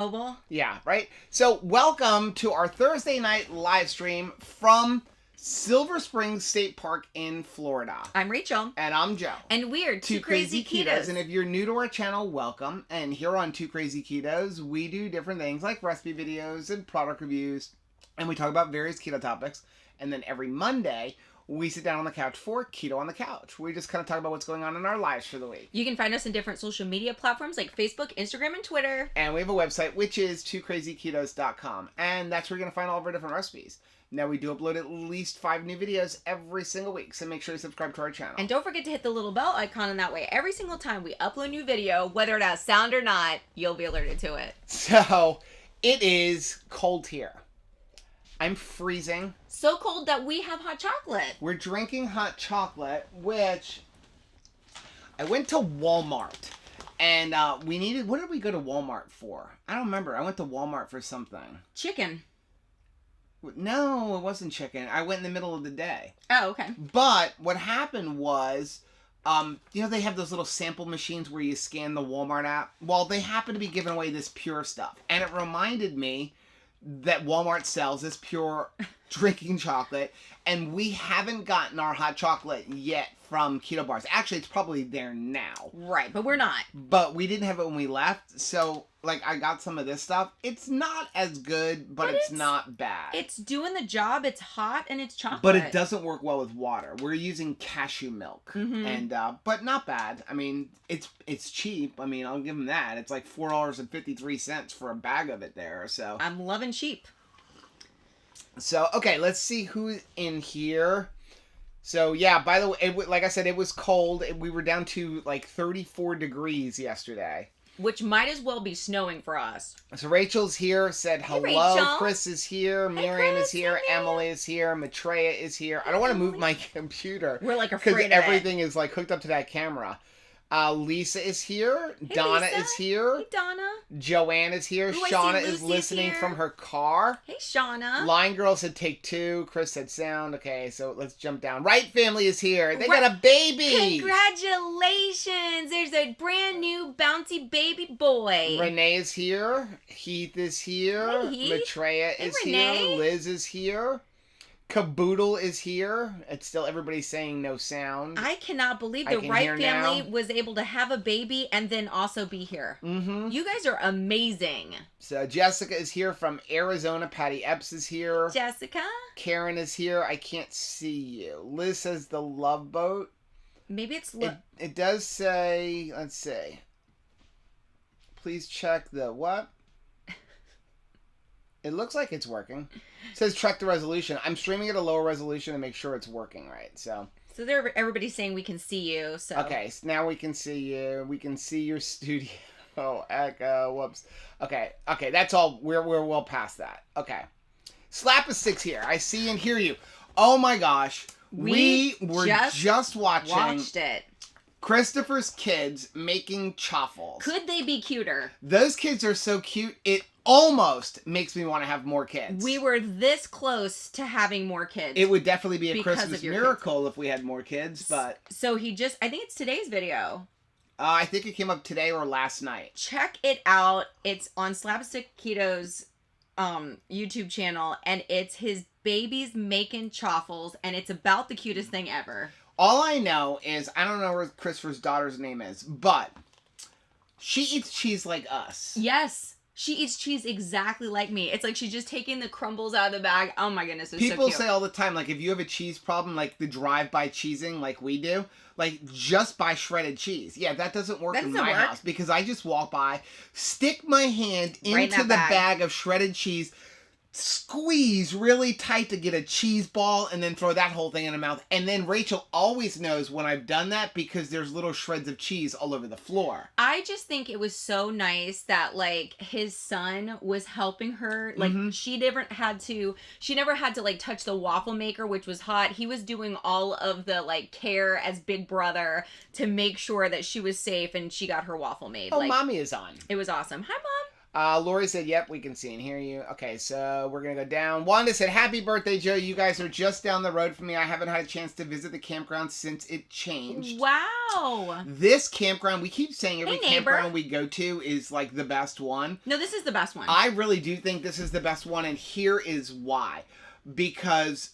Oval? Yeah, right? So welcome to our Thursday night live stream from Silver Springs State Park in Florida. I'm Rachel. And I'm Joe. And we're Two Crazy Ketos. And if you're new to our channel, welcome. And here on Two Crazy Ketos, we do different things like recipe videos and product reviews. And we talk about various keto topics. And then every Monday, we sit down on the couch for Keto on the Couch. We just kind of talk about what's going on in our lives for the week. You can find us in different social media platforms like Facebook, Instagram, and Twitter. And we have a website, which is twocrazyketos.com. And that's where you're going to find all of our different recipes. Now, we do upload at least 5 new videos every single week, so make sure you subscribe to our channel. And don't forget to hit the little bell icon, and that way every single time we upload a new video, whether it has sound or not, you'll be alerted to it. So, it is cold here. I'm freezing. So cold that we have hot chocolate. We're drinking hot chocolate, which I went to Walmart. And we needed, what did we go to Walmart for? I don't remember. I went to Walmart for something. Chicken. No, it wasn't chicken. I went in the middle of the day. Oh, okay. But what happened was, you know, they have those little sample machines where you scan the Walmart app. Well, they happen to be giving away this pure stuff. And it reminded me that Walmart sells this pure drinking chocolate. And we haven't gotten our hot chocolate yet from Keto Bars. Actually, it's probably there now. Right, but we're not. But we didn't have it when we left. So, like, I got some of this stuff. It's not as good, but it's not bad. It's doing the job. It's hot and it's chocolate. But it doesn't work well with water. We're using cashew milk. Mm-hmm. And but not bad. I mean, it's cheap. I mean, I'll give them that. It's like $4.53 for a bag of it there. So I'm loving cheap. So, okay, let's see who's in here. So, yeah, by the way, like I said, it was cold. We were down to like 34 degrees yesterday. Which might as well be snowing for us. So Rachel's here, said hello. Rachel. Chris is here. Hey, Miriam Chris. is here. Hey, Emily is here. Maitreya is here. I don't want to move my computer. We're like afraid of it. Because everything is like hooked up to that camera. Lisa is here. Hey, Donna Lisa. is here. Hey, Donna. Joanne is here. Ooh, I see Shauna is Lucy's listening here. from her car. Hey, Shauna. Line Girl said take 2. Chris said sound. Okay, so let's jump down. Right family is here. They got a baby. Congratulations. There's a brand new bouncy baby boy. Renee is here. Heath is here. Hey, Heath. Maitreya is here. Renee. Liz is here. Caboodle is here. It's still everybody saying no sound. I cannot believe I the can Wright hear family now. was able to have a baby and then also be here. Mm-hmm. You guys are amazing. So Jessica is here from Arizona. Patty Epps is here. Jessica? Karen is here. I can't see you. Liz says the Love Boat. Maybe it's... It does say, let's see. Please check the what? It looks like it's working. It says check the resolution. I'm streaming at a lower resolution to make sure it's working right. So everybody's saying we can see you. So okay, so now we can see you. We can see your studio. Oh, echo. Whoops. Okay. That's all. We're well past that. Okay. Slap a 6 here. I see and hear you. Oh my gosh. We were just watched it. Christopher's kids making chaffles. Could they be cuter? Those kids are so cute. It almost makes me want to have more kids. We were this close to having more kids. It would definitely be a because Christmas of your miracle if we had more kids, but... So I think it's today's video. I think it came up today or last night. Check it out. It's on Slapstick Keto's YouTube channel, and it's his babies making chaffles, and it's about the cutest thing ever. All I know is, I don't know what Christopher's daughter's name is, but she eats cheese like us. Yes. She eats cheese exactly like me. It's like she's just taking the crumbles out of the bag. Oh my goodness, it's so People cute. say all the time, like, if you have a cheese problem, like the drive-by cheesing like we do, like, just buy shredded cheese. Yeah, that doesn't work in my house because I just walk by, stick my hand into the bag of shredded cheese, squeeze really tight to get a cheese ball, and then throw that whole thing in the mouth. And then Rachel always knows when I've done that because there's little shreds of cheese all over the floor. I just think it was so nice that, like, his son was helping her. Like, she never had to like touch the waffle maker, which was hot. He was doing all of the like care as big brother to make sure that she was safe and she got her waffle made. Oh, like, Mommy is on. It was awesome. Hi, Mom. Lori said, yep, we can see and hear you. Okay, so we're going to go down. Wanda said, happy birthday, Joe. You guys are just down the road from me. I haven't had a chance to visit the campground since it changed. Wow. This campground, we keep saying every campground we go to is like the best one. No, this is the best one. I really do think this is the best one, and here is why. Because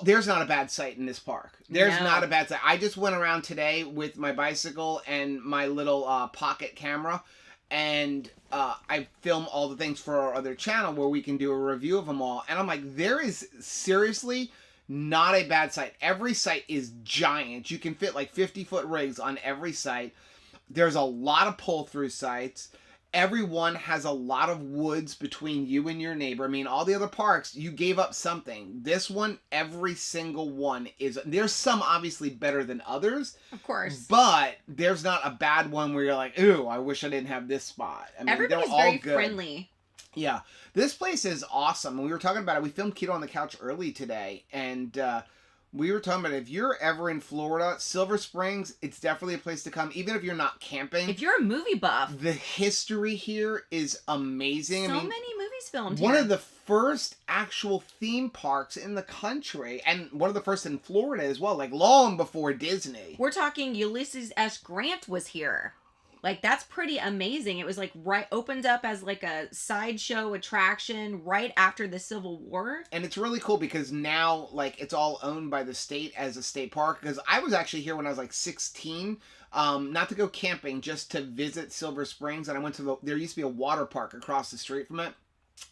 there's not a bad site in this park. There's not a bad site. I just went around today with my bicycle and my little pocket camera, and I film all the things for our other channel where we can do a review of them all. And I'm like, there is seriously not a bad site. Every site is giant. You can fit like 50-foot rigs on every site. There's a lot of pull-through sites. Everyone has a lot of woods between you and your neighbor. I mean, all the other parks, you gave up something. This one, every single one is... There's some obviously better than others. Of course. But there's not a bad one where you're like, ooh, I wish I didn't have this spot. I mean, everybody's they're all very good. friendly. Yeah. This place is awesome. We were talking about it. We filmed Keto on the Couch early today. And we were talking about it. If you're ever in Florida, Silver Springs, it's definitely a place to come. Even if you're not camping. If you're a movie buff. The history here is amazing. So many movies filmed one here. of the first actual theme parks in the country. And one of the first in Florida as well. Like long before Disney. We're talking Ulysses S. Grant was here. Like, that's pretty amazing. It was like opened up as like a sideshow attraction right after the Civil War. And it's really cool because now like it's all owned by the state as a state park. Because I was actually here when I was like 16, not to go camping, just to visit Silver Springs. And I went to there used to be a water park across the street from it.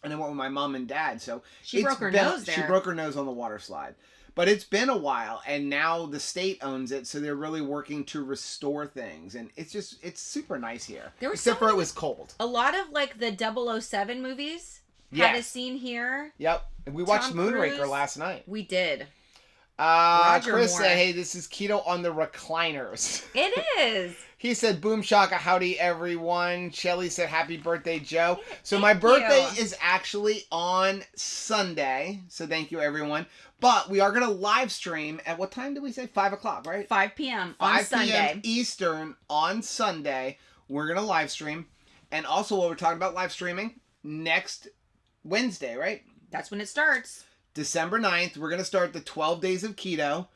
And I went with my mom and dad. So she broke her nose there. She broke her nose on the water slide. But it's been a while, and now the state owns it, so they're really working to restore things. And it's super nice here. Except for it was cold. A lot of, like, the 007 movies had a scene here. Yep. And we watched Moonraker last night. We did. Chris said, hey, this is Keto on the recliners. It is. He said, boom shaka, howdy everyone. Shelly said, happy birthday, Joe. So my birthday is actually on Sunday. So thank you, everyone. But we are going to live stream at what time did we say? 5 o'clock, right? 5 p.m. on Sunday. 5 p.m. Eastern on Sunday. We're going to live stream. And also, what we're talking about live streaming next Wednesday, right? That's when it starts. December 9th. We're going to start the 12 Days of Keto.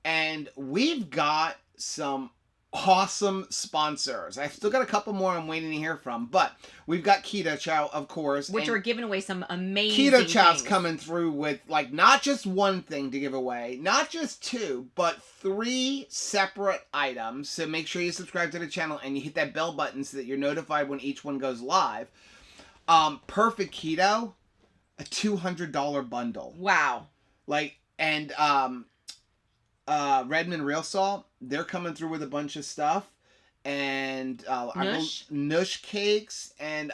And we've got some awesome sponsors. I've still got a couple more I'm waiting to hear from, but we've got Keto Chow, of course. Which are giving away some amazing Keto Chow's things. coming through with, like, not just one thing to give away, not just 2, but 3 separate items. So make sure you subscribe to the channel and you hit that bell button so that you're notified when each one goes live. Perfect Keto, a $200 bundle. Wow. Like, and Redmond Real Salt, they're coming through with a bunch of stuff. And Nush cakes and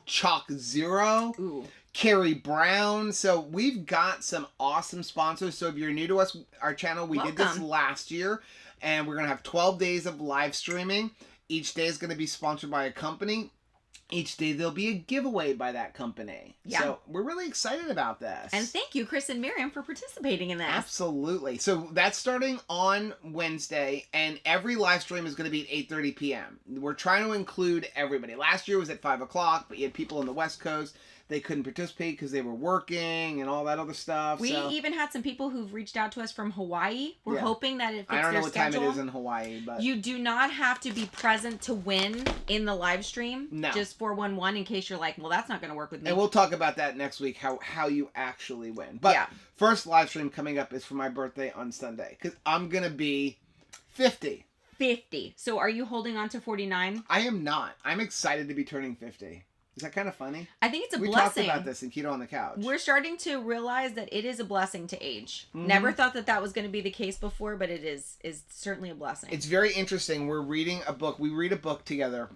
Chalk Zero. Ooh. Carrie Brown. So we've got some awesome sponsors. So if you're new to us, our channel, we did this last year. And we're going to have 12 days of live streaming. Each day is going to be sponsored by a company. Each day there'll be a giveaway by that company. Yeah. So we're really excited about this. And thank you, Chris and Miriam, for participating in this. Absolutely. So that's starting on Wednesday, and every live stream is going to be at 8:30 p.m. We're trying to include everybody. Last year was at 5 o'clock, but you had people on the West Coast. They couldn't participate because they were working and all that other stuff. We even had some people who've reached out to us from Hawaii. We're hoping that it fits their schedule. I don't know what time it is in Hawaii, but you do not have to be present to win in the live stream. No. Just 411 in case you're like, well, that's not going to work with me. And we'll talk about that next week, how you actually win. But first live stream coming up is for my birthday on Sunday because I'm going to be 50. 50. So are you holding on to 49? I am not. I'm excited to be turning 50. Is that kind of funny? I think it's a blessing. We talked about this in Keto on the Couch. We're starting to realize that it is a blessing to age. Mm-hmm. Never thought that was going to be the case before, but it is certainly a blessing. It's very interesting. We're reading a book. We read a book together.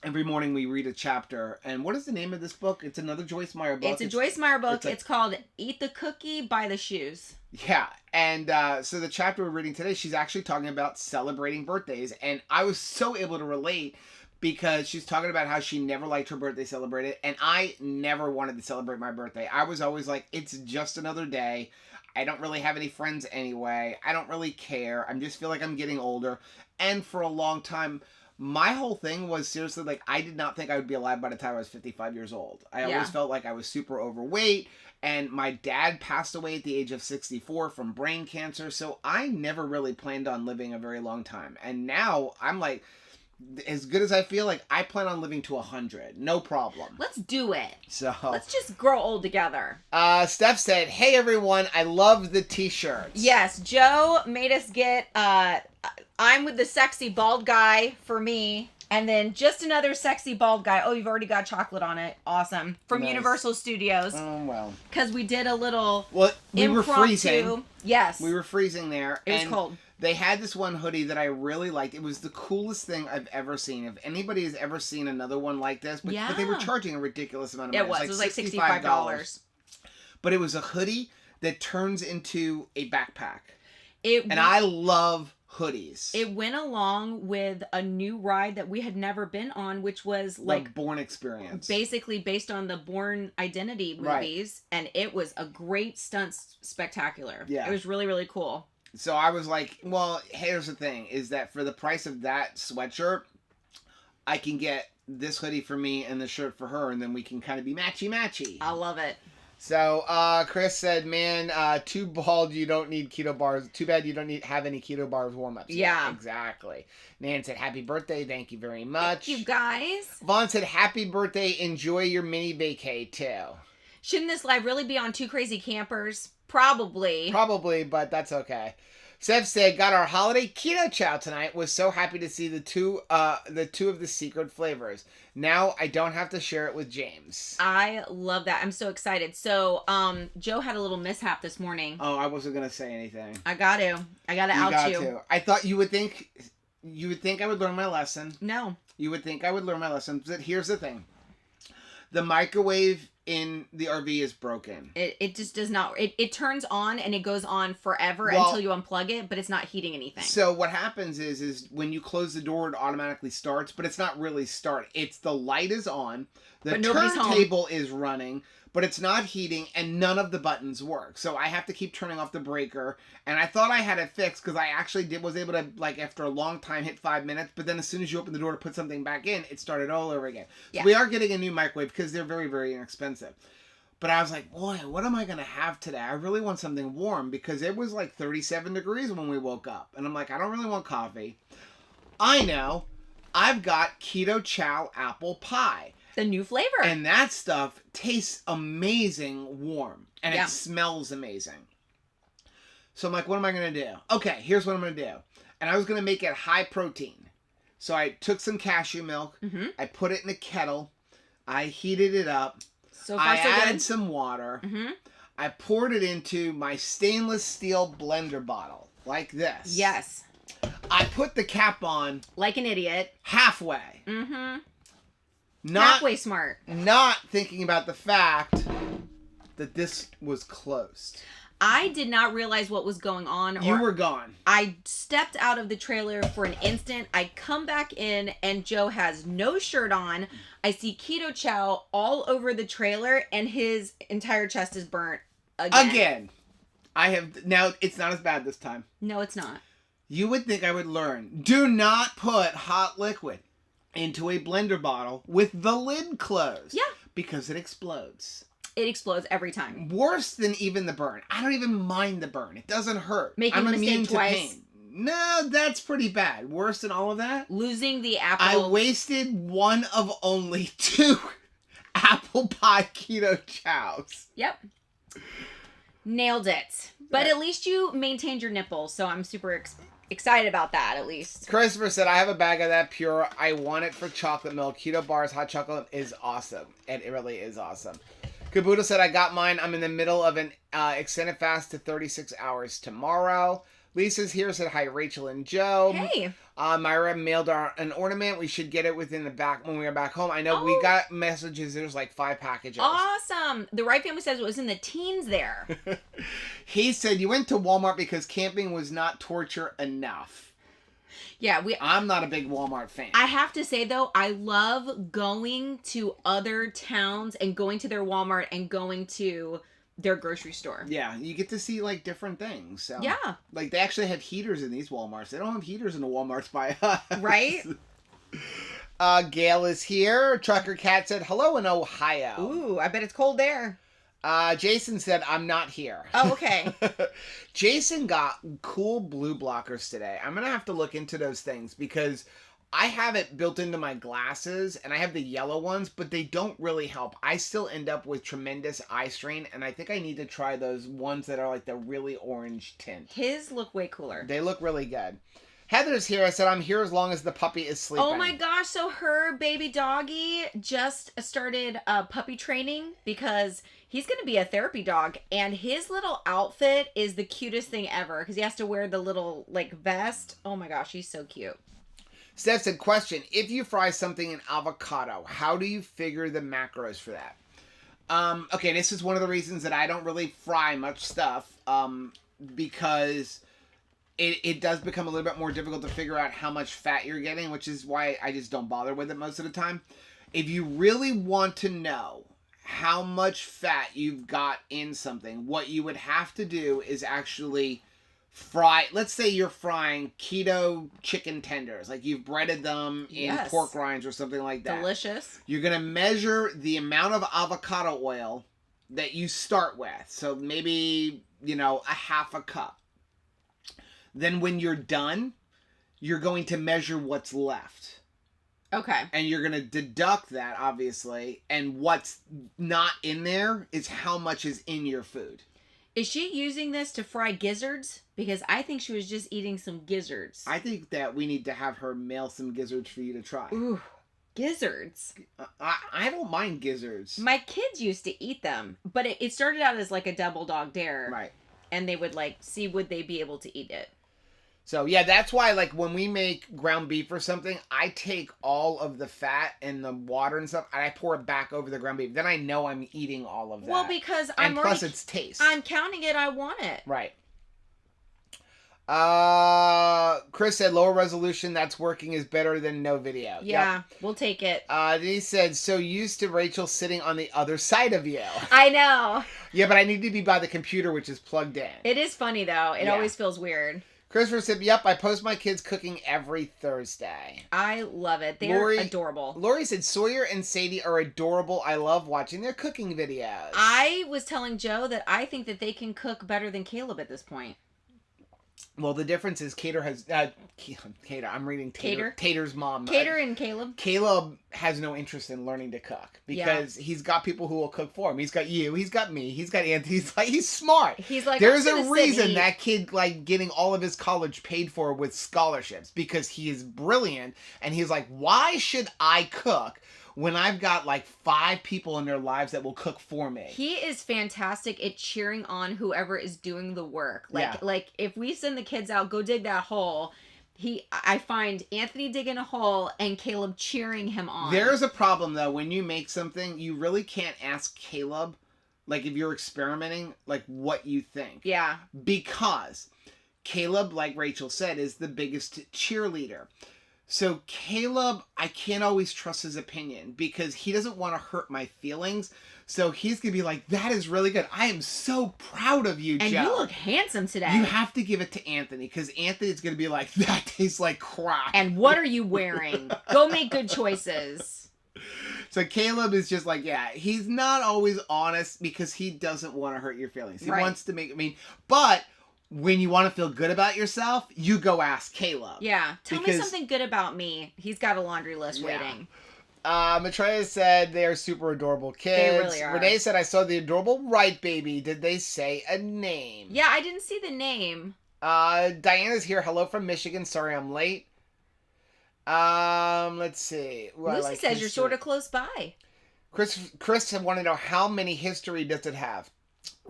Every morning we read a chapter. And what is the name of this book? It's another Joyce Meyer book. It's a Joyce Meyer book. It's called Eat the Cookie, Buy the Shoes. Yeah. And so the chapter we're reading today, she's actually talking about celebrating birthdays. And I was so able to relate because she's talking about how she never liked her birthday celebrated. And I never wanted to celebrate my birthday. I was always like, it's just another day. I don't really have any friends anyway. I don't really care. I just feel like I'm getting older. And for a long time, My whole thing was seriously, like, I did not think I would be alive by the time I was 55 years old. I always felt like I was super overweight, and my dad passed away at the age of 64 from brain cancer, so I never really planned on living a very long time. And now I'm like, as good as I feel, like, I plan on living to 100. No problem. Let's do it. So let's just grow old together. Steph said, hey, everyone, I love the t-shirts. Yes, Joe made us get, I'm with the sexy bald guy for me. And then just another sexy bald guy. Oh, you've already got chocolate on it. Awesome. From Universal Studios. Oh, well. Because we did a little we were freezing. Yes. We were freezing there. It was cold. They had this one hoodie that I really liked. It was the coolest thing I've ever seen. If anybody has ever seen another one like this, but they were charging a ridiculous amount of money. It was like $65. But it was a hoodie that turns into a backpack. And I love hoodies. It went along with a new ride that we had never been on, which was like the Bourne Experience. Basically based on the Bourne Identity movies. Right. And it was a great stunt spectacular. Yeah. It was really, really cool. So I was like, well, here's the thing, is that for the price of that sweatshirt, I can get this hoodie for me and the shirt for her, and then we can kind of be matchy-matchy. I love it. So, Chris said, man, too bald, you don't need keto bars. Too bad you don't have any keto bars warm-ups. Yeah. Exactly. Nan said, happy birthday. Thank you very much. Thank you, guys. Vaughn said, happy birthday. Enjoy your mini vacay, too. Shouldn't this live really be on Two Crazy Campers? Probably. Probably, but that's okay. Seth said, got our holiday keto chow tonight. Was so happy to see the two of the secret flavors. Now I don't have to share it with James. I love that. I'm so excited. So, Joe had a little mishap this morning. Oh, I wasn't gonna say anything. I got to out you. I thought you would think I would learn my lesson. No. You would think I would learn my lesson. But here's the thing. The microwave in the RV is broken. It just does not. It turns on and it goes on forever until you unplug it, but it's not heating anything. So what happens is when you close the door, it automatically starts, but it's not really start. It's the light is on, the turntable is running, but it's not heating, and none of the buttons work. So I have to keep turning off the breaker, and I thought I had it fixed because I actually was able to, like, after a long time, hit 5 minutes, but then as soon as you open the door to put something back in, it started all over again. Yeah. So we are getting a new microwave because they're very, very inexpensive. But I was like, boy, what am I going to have today? I really want something warm because it was like 37 degrees when we woke up. And I'm like, I don't really want coffee. I know. I've got Keto Chow apple pie. The new flavor. And that stuff tastes amazing warm. And it smells amazing. So I'm like, what am I going to do? Okay, here's what I'm going to do. And I was going to make it high protein. So I took some cashew milk. Mm-hmm. I put it in a kettle. I heated it up. So far, I added some water. Mm-hmm. I poured it into my stainless steel blender bottle. Like this. Yes. I put the cap on. Like an idiot. Halfway. Mm-hmm. Halfway smart. Not thinking about the fact that this was closed. I did not realize what was going on. You were gone. I stepped out of the trailer for an instant. I come back in and Joe has no shirt on. I see Keto Chow all over the trailer and his entire chest is burnt again. Now, it's not as bad this time. No, it's not. You would think I would learn. Do not put hot liquid into a blender bottle with the lid closed. Yeah. Because it explodes. It explodes every time. Worse than even the burn. I don't even mind the burn. It doesn't hurt. Making a mistake twice. Pain. No, that's pretty bad. Worse than all of that? Losing the apple. I wasted one of only 2 apple pie keto chows. Yep. Nailed it. But at least you maintained your nipples, so I'm super excited about that, at least. Christopher said, I have a bag of that pure. I want it for chocolate milk. Keto bars, hot chocolate is awesome. And it really is awesome. Kabuto said, I got mine. I'm in the middle of an extended fast to 36 hours tomorrow. Lisa's here, said hi, Rachel and Joe. Hey. Myra mailed an ornament. We should get it within the back when we are back home. I know we got messages. There's like 5 packages. Awesome. The Wright family says it was in the teens there. He said, you went to Walmart because camping was not torture enough. Yeah, I'm not a big Walmart fan. I have to say, though, I love going to other towns and going to their Walmart and going to their grocery store. Yeah, you get to see, like, different things. So, yeah. Like, they actually have heaters in these Walmarts. They don't have heaters in the Walmarts by us. Right? Gail is here. Trucker Cat said, hello in Ohio. Ooh, I bet it's cold there. Jason said, I'm not here. Oh, okay. Jason got cool blue blockers today. I'm going to have to look into those things because I have it built into my glasses and I have the yellow ones, but they don't really help. I still end up with tremendous eye strain, and I think I need to try those ones that are like the really orange tint. His look way cooler. They look really good. Heather's here. I said, I'm here as long as the puppy is sleeping. Oh my gosh. So her baby doggy just started puppy training because he's going to be a therapy dog. And his little outfit is the cutest thing ever because he has to wear the little like vest. Oh my gosh. He's so cute. Steph said, question, if you fry something in avocado, how do you figure the macros for that? Okay, this is one of the reasons that I don't really fry much stuff because it does become a little bit more difficult to figure out how much fat you're getting, which is why I just don't bother with it most of the time. If you really want to know how much fat you've got in something, what you would have to do is actually fry. Let's say you're frying keto chicken tenders, like you've breaded them in pork rinds or something like that. Delicious. You're going to measure the amount of avocado oil that you start with. So maybe, a half a cup. Then when you're done, you're going to measure what's left. Okay. And you're going to deduct that, obviously. And what's not in there is how much is in your food. Is she using this to fry gizzards? Because I think she was just eating some gizzards. I think that we need to have her mail some gizzards for you to try. Ooh, gizzards. I don't mind gizzards. My kids used to eat them, but it started out as like a double dog dare. Right. And they would see would they be able to eat it. So, yeah, that's why, when we make ground beef or something, I take all of the fat and the water and stuff, and I pour it back over the ground beef. Then I know I'm eating all of that. Well, because plus it's taste. I'm counting it. I want it. Right. Chris said lower resolution, that's working, is better than no video. Yeah, yep. We'll take it. He said, so used to Rachel sitting on the other side of you. I know. Yeah, but I need to be by the computer, which is plugged in. It is funny, though. It always feels weird. Christopher said, yep, I post my kids cooking every Thursday. I love it. They're adorable. Lori said, Sawyer and Sadie are adorable. I love watching their cooking videos. I was telling Joe that I think that they can cook better than Caleb at this point. Well, the difference is Cater has... Cater. I'm reading Tater. Tater's mom. Cater and Caleb. Caleb has no interest in learning to cook because he's got people who will cook for him. He's got you. He's got me. He's got Anthony. He's smart. He's like, there's a reason that kid getting all of his college paid for with scholarships because he is brilliant. And he's like, why should I cook when I've got 5 people in their lives that will cook for me? He is fantastic at cheering on whoever is doing the work. Like if we send the kids out, go dig that hole, I find Anthony digging a hole and Caleb cheering him on. There's a problem though, when you make something, you really can't ask Caleb, if you're experimenting, what you think. Yeah. Because Caleb, like Rachel said, is the biggest cheerleader. So Caleb, I can't always trust his opinion because he doesn't want to hurt my feelings. So he's going to be like, that is really good. I am so proud of you, Joe. And you look handsome today. You have to give it to Anthony because Anthony's going to be like, that tastes like crap. And what are you wearing? Go make good choices. So Caleb is just he's not always honest because he doesn't want to hurt your feelings. He wants to make, but... when you want to feel good about yourself, you go ask Caleb. Yeah. Tell me something good about me. He's got a laundry list waiting. Matreya said they are super adorable kids. They really are. Renee said, I saw the adorable Right Baby. Did they say a name? Yeah, I didn't see the name. Diana's here. Hello from Michigan. Sorry I'm late. Let's see. Lucy says you're sort of close by. Chris wanted to know how many history does it have?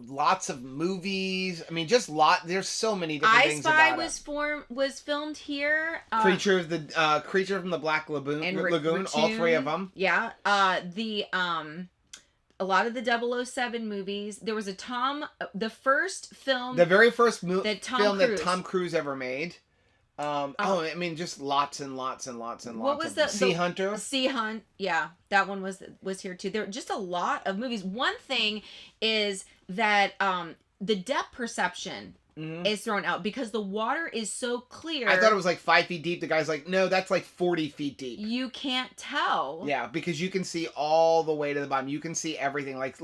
Lots of movies. I mean, just there's so many different things about it. I Spy was filmed here. Creature from the Black Lagoon. All 3 of them. Yeah. A lot of the 007 movies. There was the first film. The very first film that Tom Cruise ever made. I mean, just lots and lots and lots and lots. What was the Sea Hunter? Sea Hunt, yeah, that one was here too. There were just a lot of movies. One thing is that the depth perception is thrown out because the water is so clear. I thought it was like 5 feet deep. The guy's like, no, that's like 40 feet deep. You can't tell. Yeah, because you can see all the way to the bottom. You can see everything. Like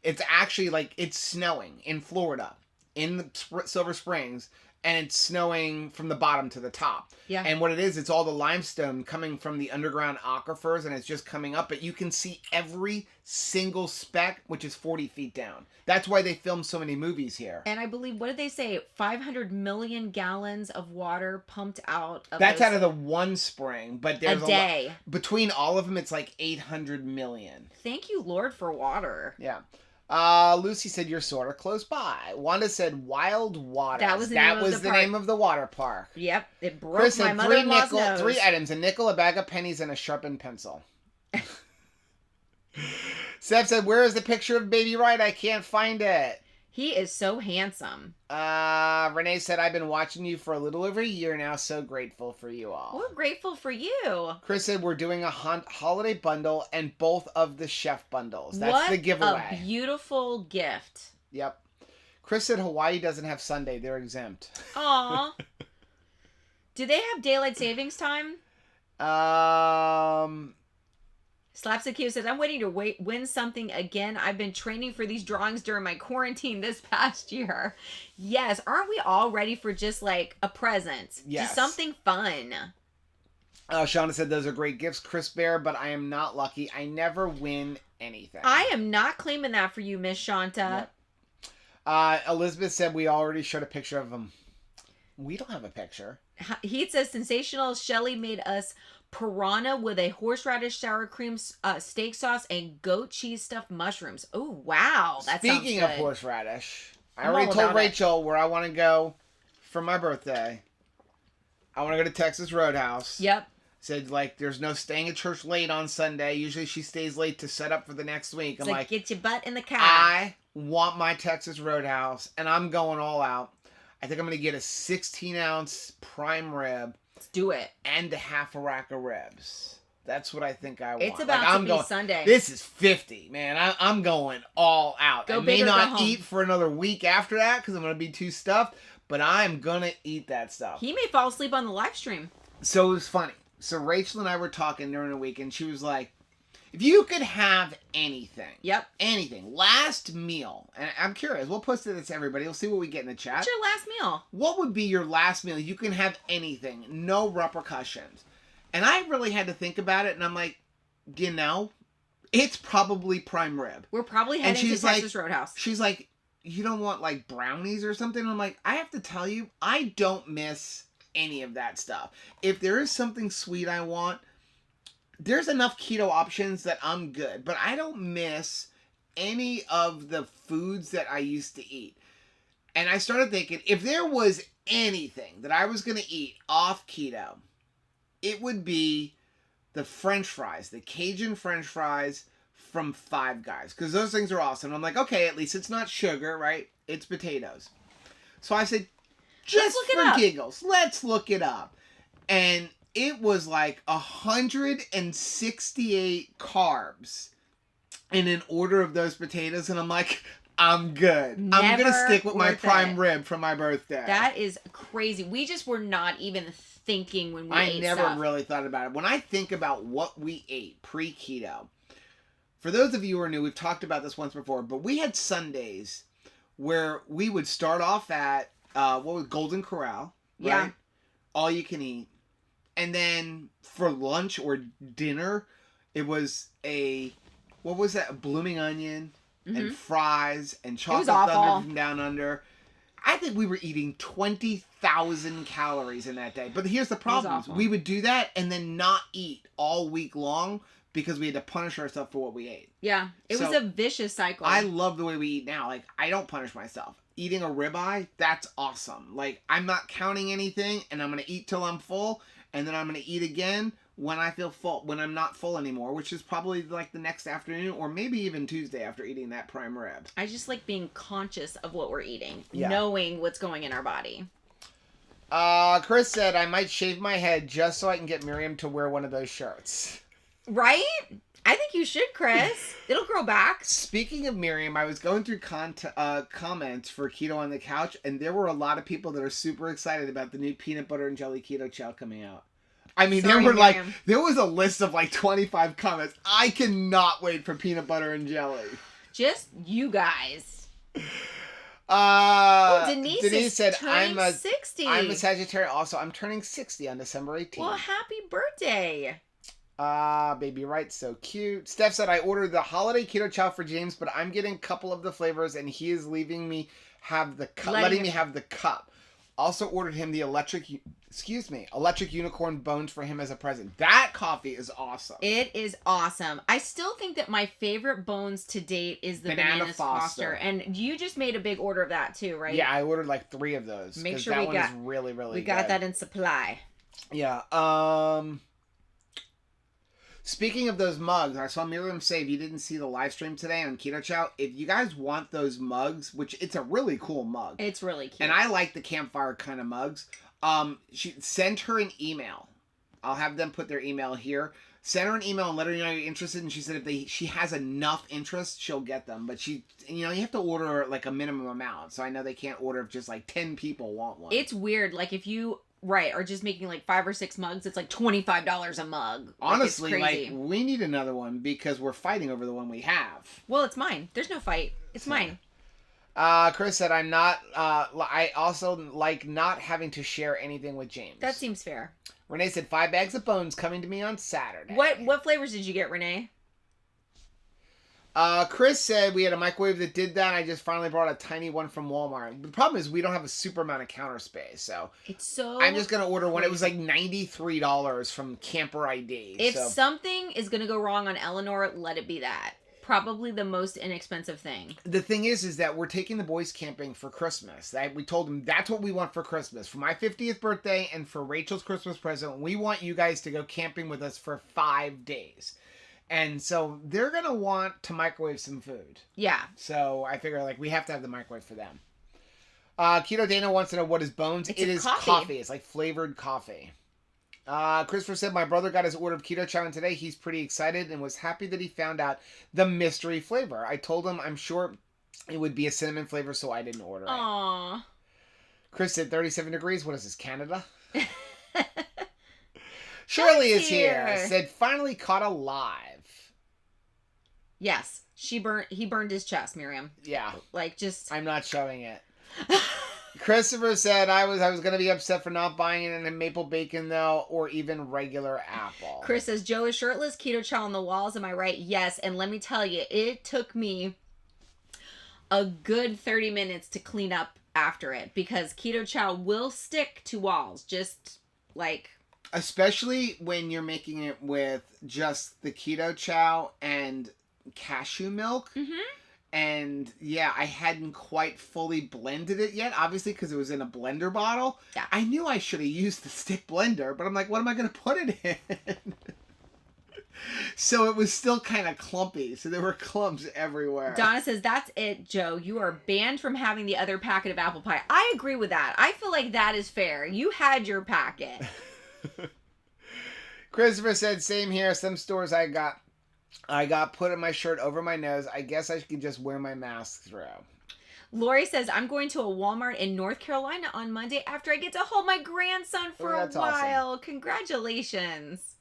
it's actually like it's snowing in Florida, in the Silver Springs, and it's snowing from the bottom to the top. Yeah. And what it is, it's all the limestone coming from the underground aquifers, and it's just coming up. But you can see every single speck, which is 40 feet down. That's why they filmed so many movies here. And I believe, what did they say? 500 million gallons of water pumped out. That's out of the one spring, but there's a day. Between all of them, it's like 800 million. Thank you, Lord, for water. Yeah. Lucy said you're sort of close by. Wanda said Wild Waters. That was the name of the water park. Yep, it broke Chris my said mother-in-law's nose. 3 items: a nickel, a bag of pennies, and a sharpened pencil. Seth said, "Where is the picture of Baby Wright? I can't find it." He is so handsome. Renee said, "I've been watching you for a little over a year now. So grateful for you all." We're grateful for you. Chris said, "We're doing a holiday bundle and both of the chef bundles." That's the giveaway. What a beautiful gift. Yep. Chris said, "Hawaii doesn't have Sunday. They're exempt." Aw. Do they have daylight savings time? Slapstick says, "I'm waiting to win something again. I've been training for these drawings during my quarantine this past year." Yes, aren't we all ready for just like a present? Yes. Just something fun. Shauna said, "Those are great gifts, Chris Bear, but I am not lucky. I never win anything." I am not claiming that for you, Miss Shanta. Yep. Elizabeth said, "We already showed a picture of him." We don't have a picture. Heat says, "Sensational Shelly made us piranha with a horseradish sour cream steak sauce and goat cheese stuffed mushrooms." Oh, wow. That Speaking sounds of good. horseradish, I already told Rachel where I want to go for my birthday. I want to go to Texas Roadhouse. Yep. Said, like, there's no staying at church late on Sunday. Usually she stays late to set up for the next week. I'm like, get your butt in the car. I want my Texas Roadhouse, and I'm going all out. I think I'm going to get a 16-ounce prime rib. Let's do it. And a half a rack of ribs. That's what I think I want. It's about to be Sunday. This is 50, man. I'm going all out. I may not eat for another week after that because I'm going to be too stuffed, but I'm going to eat that stuff. He may fall asleep on the live stream. So it was funny. So Rachel and I were talking during the week, and she was like, if you could have anything. Yep. Anything. Last meal. And I'm curious. We'll post it to everybody. We'll see what we get in the chat. What's your last meal? What would be your last meal? You can have anything. No repercussions. And I really had to think about it. And I'm like, you know, it's probably prime rib. We're probably heading to Texas Roadhouse. She's like, you don't want like brownies or something? And I'm like, I have to tell you, I don't miss any of that stuff. If there is something sweet I want, there's enough keto options that I'm good, but I don't miss any of the foods that I used to eat. And I started thinking, if there was anything that I was going to eat off keto, it would be the French fries, the Cajun French fries from Five Guys, because those things are awesome. I'm like, okay, at least it's not sugar, right? It's potatoes. So I said, just for giggles, let's look it up. And it was like 168 carbs in an order of those potatoes. And I'm like, I'm good. I'm going to stick with my prime rib for my birthday. That is crazy. We just were not even thinking when we ate stuff. I never really thought about it. When I think about what we ate pre-keto, for those of you who are new, we've talked about this once before, but we had Sundays where we would start off at, Golden Corral, right? Yeah. All you can eat. And then for lunch or dinner, it was a blooming onion and fries and chocolate thunder from down under. I think we were eating 20,000 calories in that day. But here's the problem. We would do that and then not eat all week long because we had to punish ourselves for what we ate. Yeah. It was a vicious cycle. I love the way we eat now. Like, I don't punish myself. Eating a ribeye, that's awesome. Like, I'm not counting anything, and I'm going to eat till I'm full, and then I'm going to eat again when I feel full, when I'm not full anymore, which is probably like the next afternoon or maybe even Tuesday after eating that prime rib. I just like being conscious of what we're eating, knowing what's going in our body. Chris said, I might shave my head just so I can get Miriam to wear one of those shirts. Right? I think you should, Chris. It'll grow back. Speaking of Miriam, I was going through comments for Keto on the Couch, and there were a lot of people that are super excited about the new peanut butter and jelly keto chow coming out. I mean, there was a list of like 25 comments. I cannot wait for peanut butter and jelly. Just you guys. Denise said, I'm 60. I'm a Sagittarius. Also, I'm turning 60 on December 18th. Well, happy birthday. Baby right, so cute. Steph said, I ordered the holiday keto chow for James, but I'm getting a couple of the flavors, and he is leaving me have the cup, letting me have the cup. Also ordered him the electric unicorn bones for him as a present. That coffee is awesome. It is awesome. I still think that my favorite bones to date is the Banana Foster. And you just made a big order of that too, right? Yeah, I ordered like 3 of those. Make sure that one is really, really good. We got that in supply. Yeah. Speaking of those mugs, I saw Miriam say, if you didn't see the live stream today on Keto Chow, if you guys want those mugs, which it's a really cool mug. It's really cute. And I like the campfire kind of mugs. She sent her an email. I'll have them put their email here. Send her an email and let her know you're interested. And she said if she has enough interest, she'll get them. But you have to order like a minimum amount. So I know they can't order if just like 10 people want one. It's weird. Like if you... Right, or just making like 5 or 6 mugs. It's like $25 a mug. Honestly, like we need another one because we're fighting over the one we have. Well, it's mine. There's no fight. It's mine. Chris said, I'm not, I also like not having to share anything with James. That seems fair. Renee said, 5 bags of bones coming to me on Saturday. What flavors did you get, Renee? Chris said we had a microwave that did that. I just finally brought a tiny one from Walmart. The problem is we don't have a super amount of counter space, so I'm just gonna order one. It was like $93 from Camper ID. If something is gonna go wrong on Eleanor, let it be that. Probably the most inexpensive thing. The thing is that we're taking the boys camping for Christmas. We told them that's what we want for Christmas. For my 50th birthday and for Rachel's Christmas present, we want you guys to go camping with us for 5 days. And so they're going to want to microwave some food. Yeah. So I figure like we have to have the microwave for them. Keto Dana wants to know what is bones. It is coffee. It's like flavored coffee. Christopher said, my brother got his order of keto chow today. He's pretty excited and was happy that he found out the mystery flavor. I told him I'm sure it would be a cinnamon flavor, so I didn't order it. Aww. Chris said 37 degrees. What is this, Canada? Shirley is here. Said, finally caught alive. Yes. He burned his chest, Miriam. Yeah. Like, just... I'm not showing it. Christopher said, I was going to be upset for not buying it in a maple bacon, though, or even regular apple. Chris says, Joe is shirtless, keto chow on the walls. Am I right? Yes. And let me tell you, it took me a good 30 minutes to clean up after it, because keto chow will stick to walls. Just, like... Especially when you're making it with just the keto chow and cashew milk. Mm-hmm. And yeah, I hadn't quite fully blended it yet, obviously, because it was in a blender bottle. Yeah. I knew I should have used the stick blender, but I'm like, what am I going to put it in? So it was still kind of clumpy. So there were clumps everywhere. Donna says, that's it, Joe. You are banned from having the other packet of apple pie. I agree with that. I feel like that is fair. You had your packet. Christopher said, same here. Some stores I got put in my shirt over my nose. I guess I could just wear my mask through. Lori says, I'm going to a Walmart in North Carolina on Monday after I get to hold my grandson for a while. Awesome. Congratulations.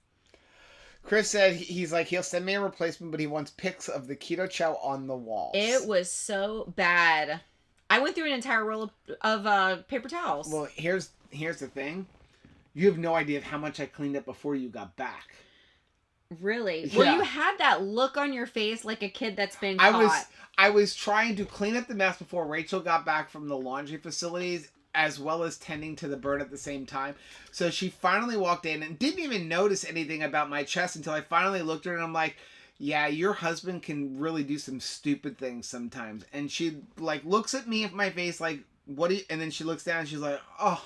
Chris said he's like, he'll send me a replacement, but he wants pics of the keto chow on the walls. It was so bad. I went through an entire roll of paper towels. Well, here's the thing. You have no idea of how much I cleaned up before you got back. Really? Yeah. Well, you had that look on your face like a kid that's been caught. I was trying to clean up the mess before Rachel got back from the laundry facilities, as well as tending to the bird at the same time. So she finally walked in and didn't even notice anything about my chest until I finally looked at her and I'm like, yeah, your husband can really do some stupid things sometimes. And she like looks at me at my face like, what do you... And then she looks down and she's like, oh...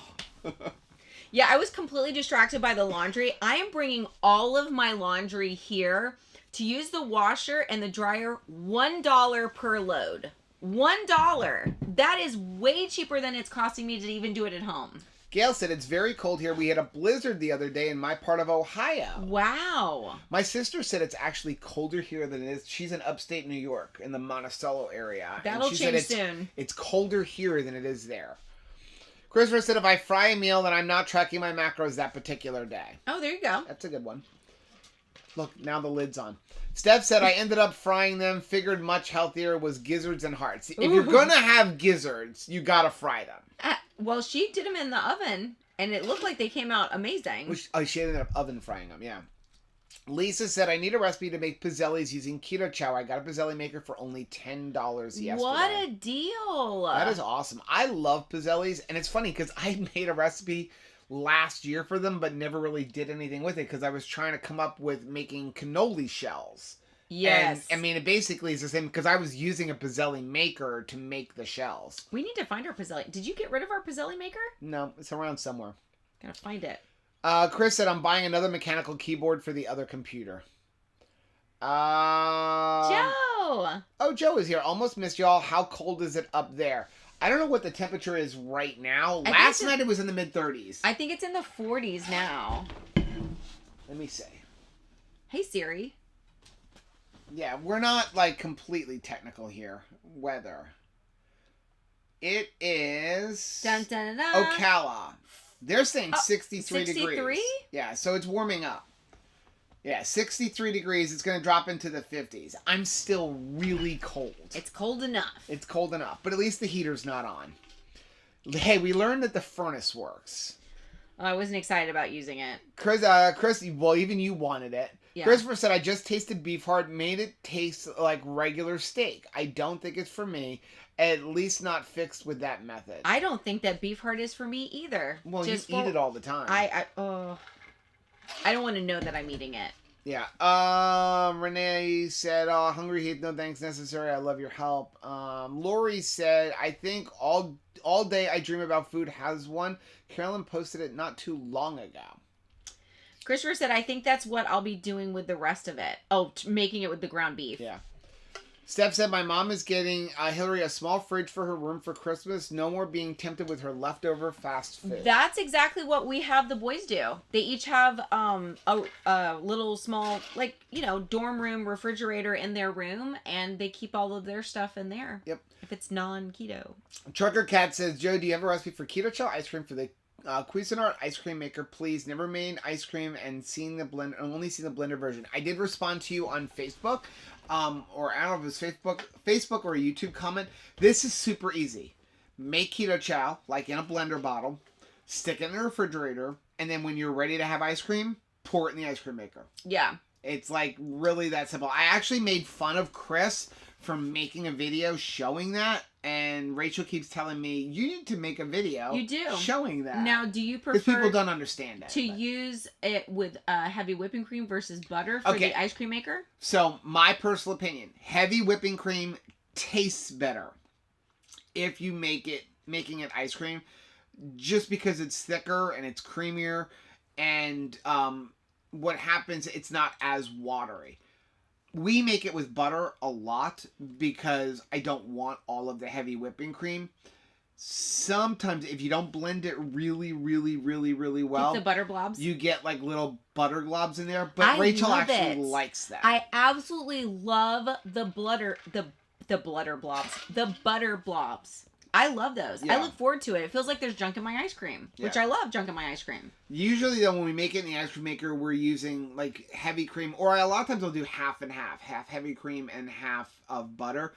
Yeah, I was completely distracted by the laundry. I am bringing all of my laundry here to use the washer and the dryer $1 per load. $1. That is way cheaper than it's costing me to even do it at home. Gail said, it's very cold here. We had a blizzard the other day in my part of Ohio. Wow. My sister said it's actually colder here than it is. She's in upstate New York in the Monticello area. That'll change soon. It's colder here than it is there. Christopher said, if I fry a meal, then I'm not tracking my macros that particular day. Oh, there you go. That's a good one. Look, now the lid's on. Steph said, I ended up frying them. Figured much healthier was gizzards and hearts. If you're going to have gizzards, you got to fry them. Well, she did them in the oven, and it looked like they came out amazing. She ended up oven frying them, yeah. Lisa said, I need a recipe to make pizzellis using keto chow. I got a pizzelli maker for only $10 yesterday. What a deal. That is awesome. I love pizzellis, and it's funny because I made a recipe last year for them, but never really did anything with it because I was trying to come up with making cannoli shells. Yes. And, I mean, it basically is the same because I was using a pizzelli maker to make the shells. We need to find our pizzelli. Did you get rid of our pizzelli maker? No, it's around somewhere. Gotta find it. Chris said, I'm buying another mechanical keyboard for the other computer. Joe! Oh, Joe is here. Almost missed y'all. How cold is it up there? I don't know what the temperature is right now. Last night it was in the mid-30s. I think it's in the 40s now. Let me see. Hey, Siri. Yeah, we're not, like, completely technical here. Weather. It is... Dun, dun, dun, dun. Ocala. They're saying 63 degrees. 63? Yeah, so it's warming up. Yeah, 63 degrees. It's going to drop into the 50s. I'm still really cold. It's cold enough. It's cold enough, but at least the heater's not on. Hey, we learned that the furnace works. Oh, I wasn't excited about using it. Chris, well, even you wanted it. Yeah. Christopher said, I just tasted beef heart, made it taste like regular steak. I don't think it's for me. At least not fixed with that method. I don't think that beef heart is for me either. Well, you eat it all the time. I don't want to know that I'm eating it. Yeah. Renee said, oh, hungry heat, no thanks necessary. I love your help. Lori said, I think all day I dream about food has one. Carolyn posted it not too long ago. Christopher said, I think that's what I'll be doing with the rest of it. Oh, making it with the ground beef. Yeah. Steph said, my mom is getting Hillary a small fridge for her room for Christmas. No more being tempted with her leftover fast food. That's exactly what we have the boys do. They each have a little small, like, dorm room refrigerator in their room, and they keep all of their stuff in there. Yep. If it's non-keto. Trucker Cat says, Joe, do you have a recipe for keto chow ice cream for the Cuisinart ice cream maker? Please. Never made ice cream and only seen the blender version. I did respond to you on Facebook. Or I don't know if it was Facebook or a YouTube comment. This is super easy. Make keto chow, like in a blender bottle, stick it in the refrigerator, and then when you're ready to have ice cream, pour it in the ice cream maker. Yeah. It's like really that simple. I actually made fun of Chris for making a video showing that, and Rachel keeps telling me, you need to make a video showing that. Now, do you prefer... Because people don't understand it. Use it with heavy whipping cream versus butter for the ice cream maker? So, my personal opinion, heavy whipping cream tastes better if you making it ice cream, just because it's thicker and it's creamier, and what happens, it's not as watery. We make it with butter a lot because I don't want all of the heavy whipping cream. Sometimes if you don't blend it really, really, really, really well, the butter blobs, you get like little butter globs in there. But Rachel actually likes that. I absolutely love the butter blobs. I love those. Yeah. I look forward to it. It feels like there's junk in my ice cream, which I love junk in my ice cream. Usually, though, when we make it in the ice cream maker, we're using like heavy cream, or a lot of times I'll do half and half heavy cream and half of butter.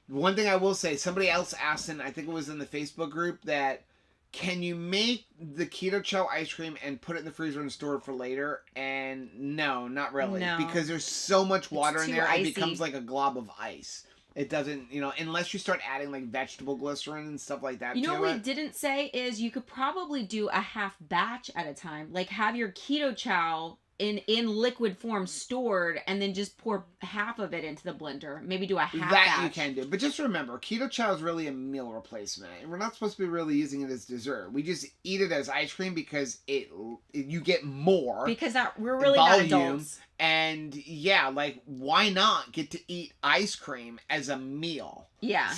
One thing I will say, somebody else asked, and I think it was in the Facebook group, that can you make the keto chow ice cream and put it in the freezer and store it for later? And no, not really, because there's so much water in there, it becomes like a glob of ice. It doesn't, unless you start adding like vegetable glycerin and stuff like that. What we didn't say is you could probably do a half batch at a time. Like have your keto chow in liquid form stored and then just pour half of it into the blender. Maybe do a half batch. That you can do. But just remember, keto chow is really a meal replacement. We're not supposed to be really using it as dessert. We just eat it as ice cream because you get more. Because we're really not adults. And yeah, like why not get to eat ice cream as a meal? Yeah.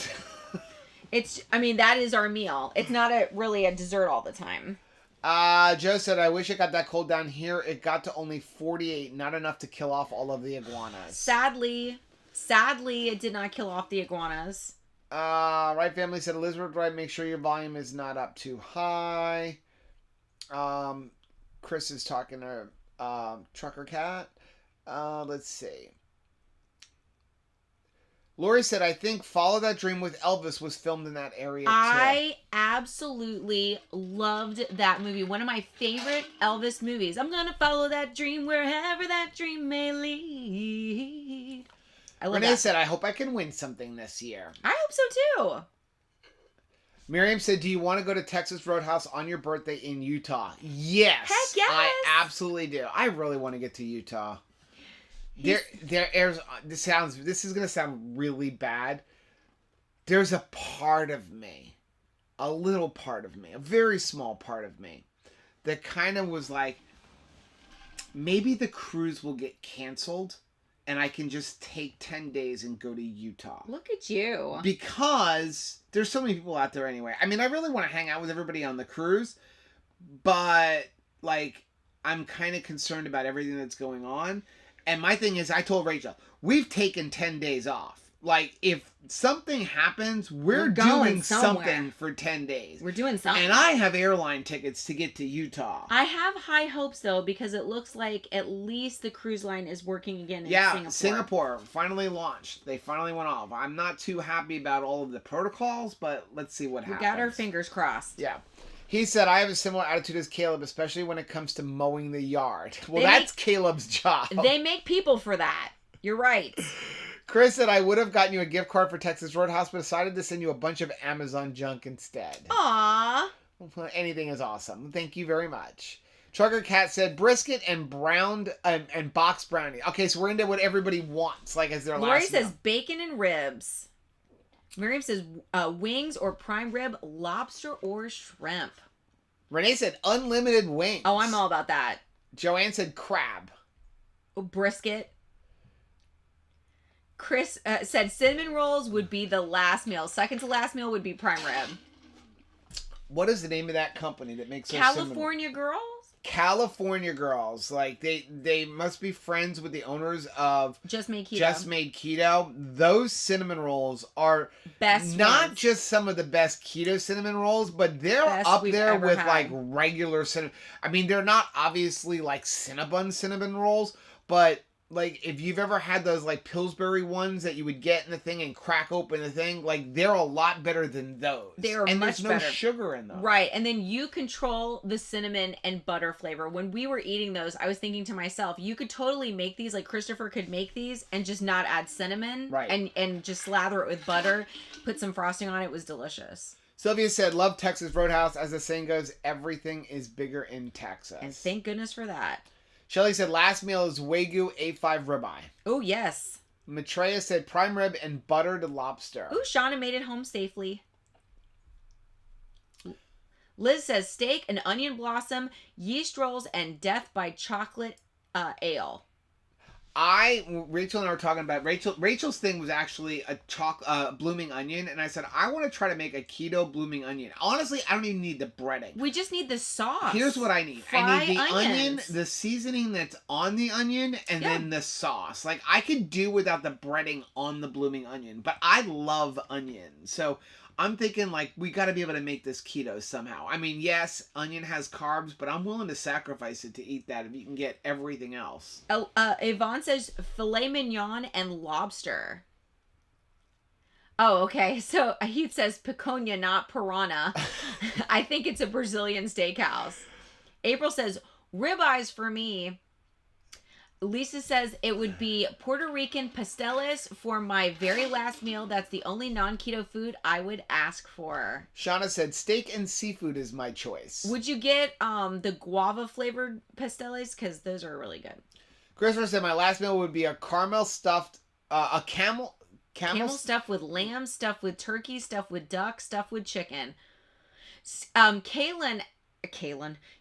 That is our meal. It's not really a dessert all the time. Joe said, I wish it got that cold down here. It got to only 48, not enough to kill off all of the iguanas. Sadly, it did not kill off the iguanas. Right Family said, Elizabeth Wright, make sure your volume is not up too high. Chris is talking to Trucker Cat. Let's see. Lori said, I think Follow That Dream with Elvis was filmed in that area too. I absolutely loved that movie. One of my favorite Elvis movies. I'm gonna follow that dream wherever that dream may lead. I love Renee that. said, I hope I can win something this year. I hope so too. Miriam said, do you want to go to Texas Roadhouse on your birthday in Utah? Yes. Heck yes. I absolutely do. I really want to get to Utah. This is going to sound really bad. There's a part of me, a little part of me, a very small part of me that kind of was like, maybe the cruise will get canceled and I can just take 10 days and go to Utah. Look at you. Because there's so many people out there anyway. I mean, I really want to hang out with everybody on the cruise, but like, I'm kind of concerned about everything that's going on. And my thing is, I told Rachel, we've taken 10 days off. Like, if something happens, we're doing something for 10 days. We're doing something. And I have airline tickets to get to Utah. I have high hopes, though, because it looks like at least the cruise line is working again in Singapore. Yeah, Singapore finally launched. They finally went off. I'm not too happy about all of the protocols, but let's see what happens. We got our fingers crossed. Yeah. He said, I have a similar attitude as Caleb, especially when it comes to mowing the yard. Well, that's Caleb's job. They make people for that. You're right. Chris said, I would have gotten you a gift card for Texas Roadhouse, but decided to send you a bunch of Amazon junk instead. Aww. Anything is awesome. Thank you very much. Trucker Cat said, brisket and browned and box brownie. Okay, so we're into what everybody wants, like as their Lori last says meal. bacon and ribs. Miriam says wings or prime rib, lobster or shrimp. Renee said unlimited wings. Oh, I'm all about that. Joanne said crab. Oh, brisket. Chris said cinnamon rolls would be the last meal. Second to last meal would be prime rib. What is the name of that company that makes those California Girls? California Girls. Like, they must be friends with the owners of Just Made Keto. Just Made Keto. Those cinnamon rolls are not just some of the best keto cinnamon rolls, but they're up there with like regular cinnamon. I mean, they're not obviously like Cinnabon cinnamon rolls, but like if you've ever had those like Pillsbury ones that you would get in the thing and crack open the thing, like they're a lot better than those. They're and much there's no better. Sugar in them. Right. And then you control the cinnamon and butter flavor. When we were eating those, I was thinking to myself, you could totally make these, like Christopher could make these and just not add cinnamon. Right. And just slather it with butter, put some frosting on it. It was delicious. Sylvia said, love Texas Roadhouse. As the saying goes, everything is bigger in Texas. And thank goodness for that. Shelly said, last meal is Wagyu A5 ribeye. Oh, yes. Maitreya said, prime rib and buttered lobster. Ooh, Shauna made it home safely. Liz says, steak, an onion blossom, yeast rolls, and death by chocolate ale. Rachel and I were talking about Rachel's thing was actually a blooming onion, and I said I want to try to make a keto blooming onion. Honestly, I don't even need the breading. We just need the sauce. Here's what I need. I need the onion, the seasoning that's on the onion, and then the sauce. Like I could do without the breading on the blooming onion, but I love onion. So I'm thinking like we got to be able to make this keto somehow. I mean, yes, onion has carbs, but I'm willing to sacrifice it to eat that if you can get everything else. Yvonne says filet mignon and lobster. Oh, okay. So Heath says picanha, not piranha. I think it's a Brazilian steakhouse. April says ribeyes for me. Lisa says it would be Puerto Rican pasteles for my very last meal. That's the only non-keto food I would ask for. Shauna said steak and seafood is my choice. Would you get the guava flavored pasteles? Because those are really good. Christopher said my last meal would be a caramel stuffed, a camel stuffed with lamb, stuffed with turkey, stuffed with duck, stuffed with chicken.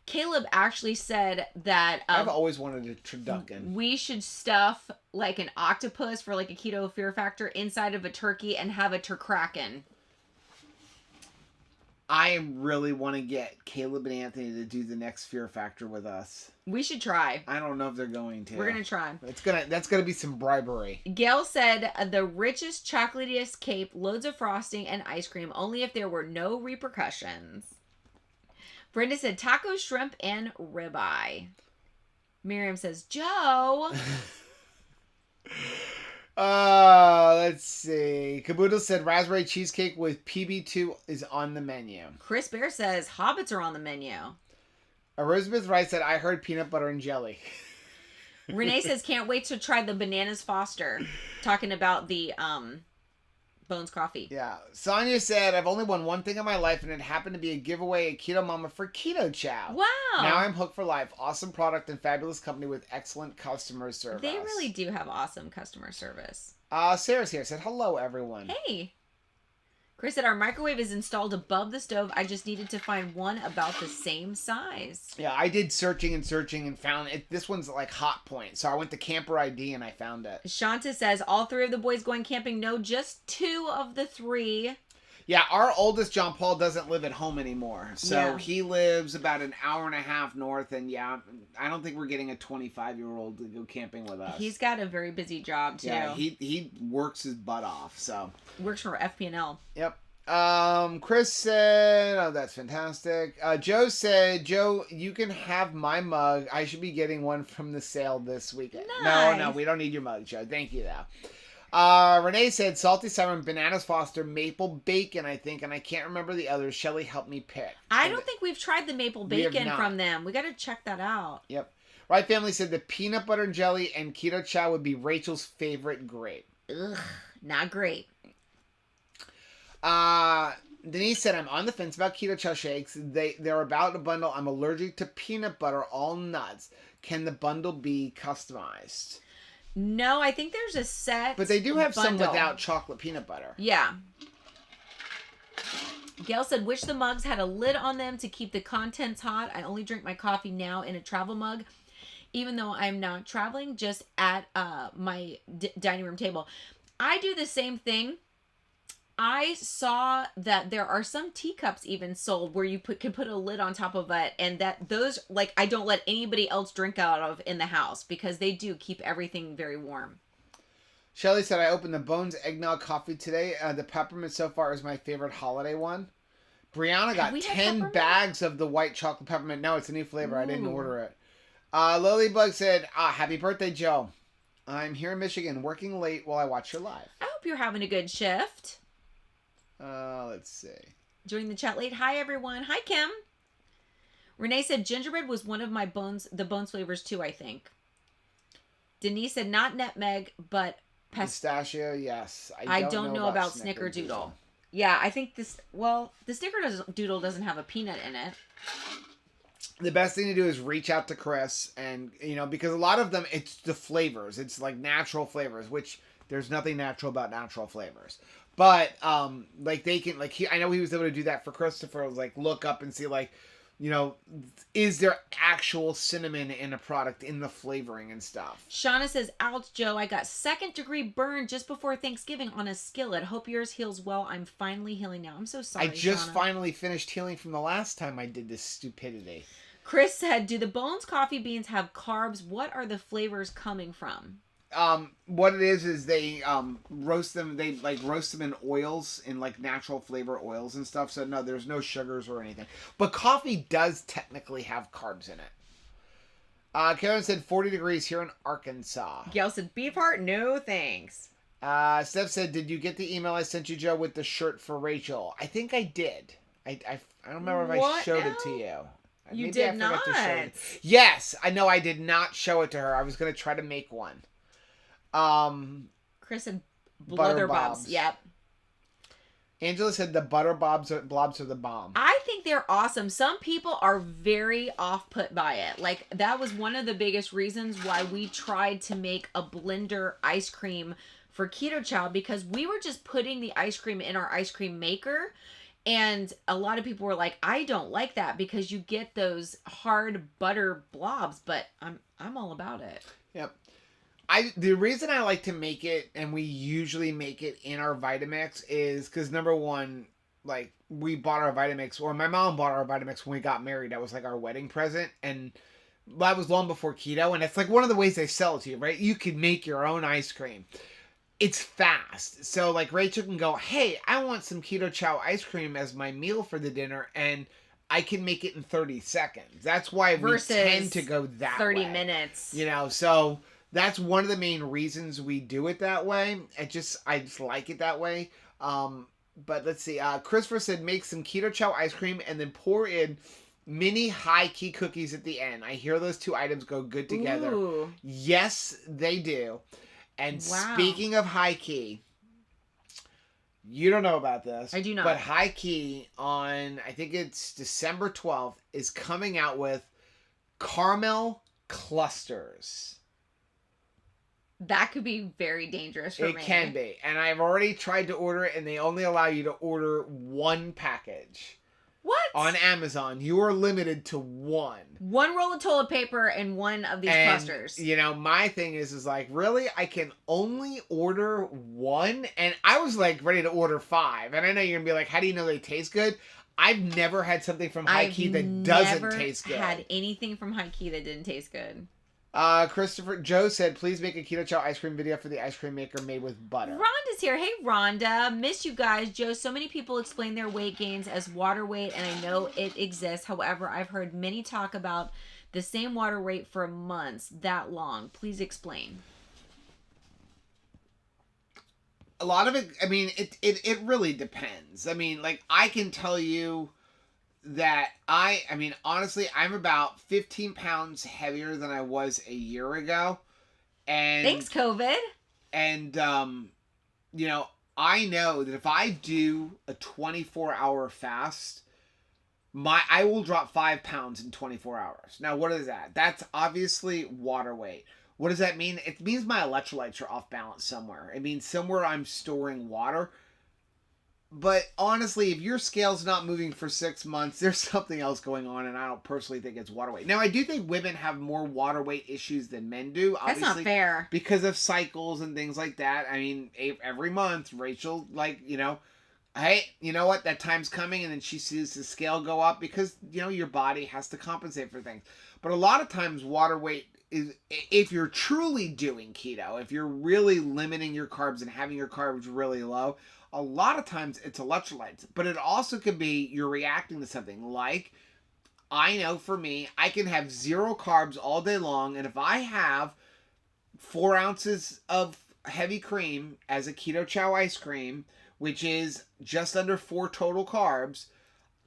Caleb actually said that I've always wanted a turducken. We should stuff like an octopus for like a keto fear factor inside of a turkey and have a turkraken. I really want to get Caleb and Anthony to do the next Fear Factor with us. We should try. I don't know if they're going to. We're gonna try. That's gonna be some bribery. Gail said the richest, chocolatiest cape, loads of frosting and ice cream, only if there were no repercussions. Brenda said taco, shrimp, and ribeye. Miriam says Joe. Let's see. Caboodle said raspberry cheesecake with PB2 is on the menu. Chris Bear says hobbits are on the menu. Elizabeth Wright said I heard peanut butter and jelly. Renee says can't wait to try the bananas Foster. Talking about the Bones coffee. Yeah. Sonia said I've only won one thing in my life and it happened to be a giveaway at Keto Mama for Keto Chow. Wow. Now I'm hooked for life. Awesome product and fabulous company with excellent customer service. They really do have awesome customer service. Sarah's here. Said hello everyone. Hey. Chris said our microwave is installed above the stove. I just needed to find one about the same size. Yeah, I did searching and found it. This one's like hot point. So I went to Camper ID and I found it. Shanta says all 3 of the boys going camping. No, just 2 of the 3. Yeah, our oldest John Paul doesn't live at home anymore. So he lives about an hour and a half north. And yeah, I don't think we're getting a 25-year-old to go camping with us. He's got a very busy job too. Yeah, he works his butt off. So works for FP&L. Yep. Chris said, oh, that's fantastic. Joe said, Joe, you can have my mug. I should be getting one from the sale this weekend. Nice. No, we don't need your mug, Joe. Thank you, though. Renee said, salty salmon, bananas Foster, maple bacon, I think, and I can't remember the others. Shelly helped me pick. I don't think we've tried the maple bacon from them. We got to check that out. Yep. Right Family said the peanut butter and jelly and keto chow would be Rachel's favorite grape. Ugh, not great. Denise said, I'm on the fence about keto chow shakes. They're about a bundle. I'm allergic to peanut butter, all nuts. Can the bundle be customized? No, I think there's a set. But they do have bundle. some without chocolate peanut butter. Yeah. Gail said, wish the mugs had a lid on them to keep the contents hot. I only drink my coffee now in a travel mug, even though I'm not traveling, just at my dining room table. I do the same thing. I saw that there are some teacups even sold where you can put a lid on top of it, and that those, like, I don't let anybody else drink out of in the house because they do keep everything very warm. Shelly said, I opened the Bones Eggnog Coffee today. The peppermint so far is my favorite holiday one. Brianna got 10 bags of the white chocolate peppermint. No, it's a new flavor. Ooh. I didn't order it. Lilybug said, happy birthday, Joe. I'm here in Michigan working late while I watch your live. I hope you're having a good shift. Let's see. Joining the chat late. Hi, everyone. Hi, Kim. Renee said gingerbread was one of my the Bones flavors, too, I think. Denise said not nutmeg, but pistachio, yes. I don't know about snickerdoodle. Yeah, I think the snickerdoodle doesn't have a peanut in it. The best thing to do is reach out to Chris and, because a lot of them, it's the flavors. It's like natural flavors, which there's nothing natural about natural flavors. But, they can, I know he was able to do that for Christopher, look up and see, is there actual cinnamon in a product in the flavoring and stuff? Shauna says, ouch, Joe, I got 2nd-degree burn just before Thanksgiving on a skillet. Hope yours heals well. I'm finally healing now. I'm so sorry, I just Shauna. finally finished healing from the last time I did this stupidity. Chris said, do the Bones coffee beans have carbs? What are the flavors coming from? What it is they roast them. They roast them in oils, in natural flavor oils and stuff. So no, there's no sugars or anything. But coffee does technically have carbs in it. Karen said 40 degrees here in Arkansas. Gail said beef heart, no thanks. Steph said, did you get the email I sent you, Joe, with the shirt for Rachel? I think I did. I don't remember if I showed it to you. You Maybe did not. Yes, I know I did not show it to her. I was going to try to make one. Chris said butter bobs. Yep. Angela said the butter blobs are the bomb. I think they're awesome. Some people are very off-put by it. That was one of the biggest reasons why we tried to make a blender ice cream for Keto Chow, because we were just putting the ice cream in our ice cream maker. And a lot of people were like, I don't like that because you get those hard butter blobs, but I'm all about it. Yep. The reason I like to make it, and we usually make it in our Vitamix, is because number one, like we bought our Vitamix, or my mom bought our Vitamix when we got married. That was like our wedding present, and that was long before keto. And it's like one of the ways they sell it to you, right? You can make your own ice cream. It's fast, so like Rachel can go, hey, I want some keto chow ice cream as my meal for the dinner, and I can make it in 30 seconds. That's why we tend to go that 30 way. minutes. You know, so that's one of the main reasons we do it that way. I just like it that way. But let's see. Christopher said make some keto chow ice cream and then pour in mini high key cookies at the end. I hear those two items go good together. Ooh. Yes, they do. And speaking of high key, you don't know about this. I do not. But High Key on, I think it's December 12th, is coming out with caramel clusters. That could be very dangerous for me. It can be. And I've already tried to order it, and they only allow you to order one package. What? On Amazon. You are limited to one. One roll of toilet paper and one of these clusters. You know, my thing is like, really? I can only order one? And I was like ready to order 5. And I know you're going to be like, how do you know they taste good? I've never had something from High Key that doesn't taste good. I've never had anything from High Key that didn't taste good. Joe said, please make a keto chow ice cream video for the ice cream maker made with butter. Rhonda's here. Hey, Rhonda. Miss you guys. Joe, so many people explain their weight gains as water weight, and I know it exists. However, I've heard many talk about the same water weight for months that long. Please explain. A lot of it, I mean, it really depends. I mean, like, I can tell you that I mean, honestly, I'm about 15 pounds heavier than I was a year ago. And thanks, COVID. And, you know, I know that if I do a 24-hour fast, I will drop 5 pounds in 24 hours. Now, what is that? That's obviously water weight. What does that mean? It means my electrolytes are off balance somewhere. It means somewhere I'm storing water. But honestly, if your scale's not moving for 6 months, there's something else going on, and I don't personally think it's water weight. Now, I do think women have more water weight issues than men do. That's not fair. Because of cycles and things like that. I mean, every month, Rachel, like, you know, hey, you know what? That time's coming, and then she sees the scale go up because, you know, your body has to compensate for things. But a lot of times, water weight is, if you're truly doing keto, if you're really limiting your carbs and having your carbs really low, a lot of times it's electrolytes, but it also could be you're reacting to something. Like, I know for me, I can have 0 carbs all day long, and if I have 4 ounces of heavy cream as a keto chow ice cream, which is just under 4 total carbs,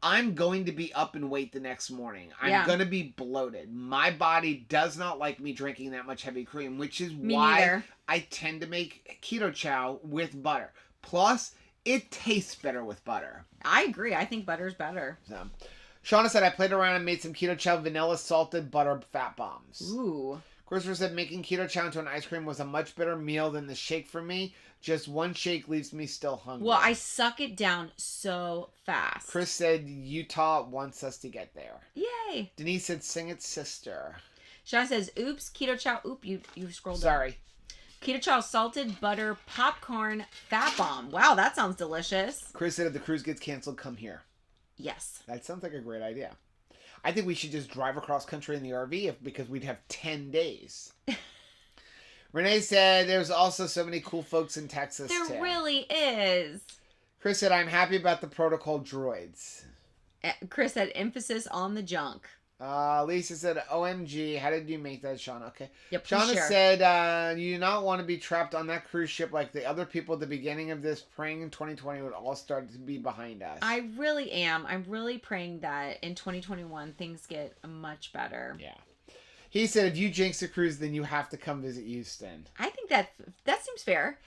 I'm going to be up in weight the next morning. I'm going to be bloated. My body does not like me drinking that much heavy cream, which is why I tend to make keto chow with butter. Plus, it tastes better with butter. I agree. I think butter's better. So, Shauna said, I played around and made some keto chow vanilla salted butter fat bombs. Ooh. Christopher said, making keto chow into an ice cream was a much better meal than the shake for me. Just one shake leaves me still hungry. Well, I suck it down so fast. Chris said, Utah wants us to get there. Yay. Denise said, sing it, sister. Shauna says, oops, keto chow. Oop, you scrolled Sorry. Up. Keto chow salted butter popcorn fat bomb. Wow, that sounds delicious. Chris said if the cruise gets canceled, come here. Yes. That sounds like a great idea. I think we should just drive across country in the RV because we'd have 10 days. Renee said there's also so many cool folks in Texas too. There really is. Chris said I'm happy about the protocol droids. Chris said emphasis on the junk. Lisa said, OMG, how did you make that, Shauna? Okay. Yep, Shauna said, you do not want to be trapped on that cruise ship like the other people at the beginning of this, praying 2020 would all start to be behind us. I really am. I'm really praying that in 2021 things get much better. Yeah. He said, if you jinx a cruise, then you have to come visit Houston. I think that seems fair.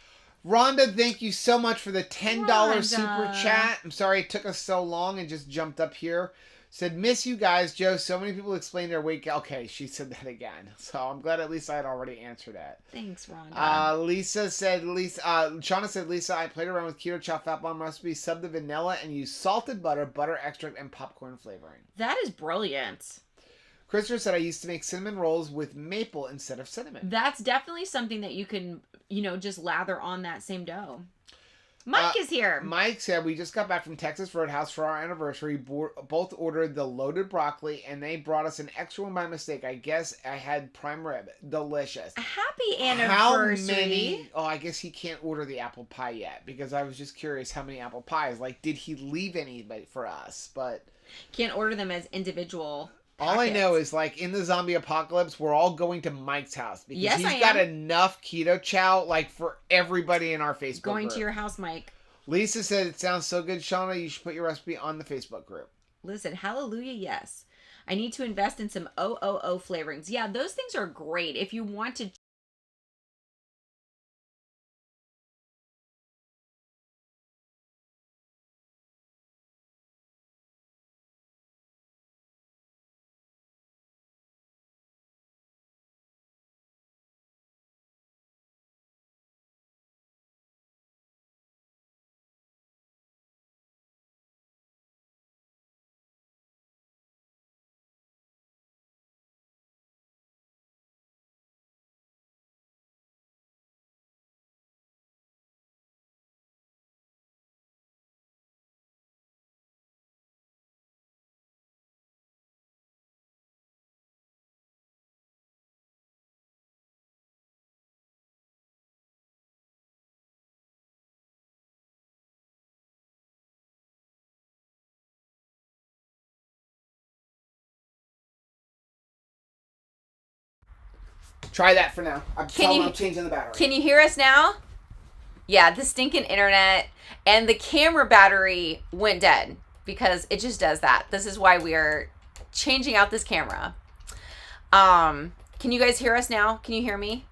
Rhonda, thank you so much for the $10 super chat. I'm sorry it took us so long and just jumped up here. Said, miss you guys, Joe. So many people explain their weight. Okay, she said that again. So I'm glad at least I had already answered that. Thanks, Rhonda. Shauna said, Lisa, I played around with keto chow fat bomb recipe, sub the vanilla, and used salted butter extract, and popcorn flavoring. That is brilliant. Christopher said, I used to make cinnamon rolls with maple instead of cinnamon. That's definitely something that you can, just lather on that same dough. Mike is here. Mike said, we just got back from Texas Roadhouse for our anniversary. Both ordered the loaded broccoli, and they brought us an extra one by mistake. I guess I had prime rib. Delicious. Happy anniversary. How many? Oh, I guess he can't order the apple pie yet, because I was just curious how many apple pies. Like, did he leave any for us? But can't order them as individual packets. All I know is, like, in the zombie apocalypse, we're all going to Mike's house. Because he's got enough keto chow, like, for everybody in our Facebook going group. to your house, Mike. Lisa said, it sounds so good, Shauna. You should put your recipe on the Facebook group. Listen, hallelujah, yes. I need to invest in some OOO flavorings. Yeah, those things are great. If you want to... Try that for now. I'm changing the battery. Can you hear us now? Yeah, the stinking internet and the camera battery went dead because it just does that. This is why we are changing out this camera. Can you guys hear us now? Can you hear me?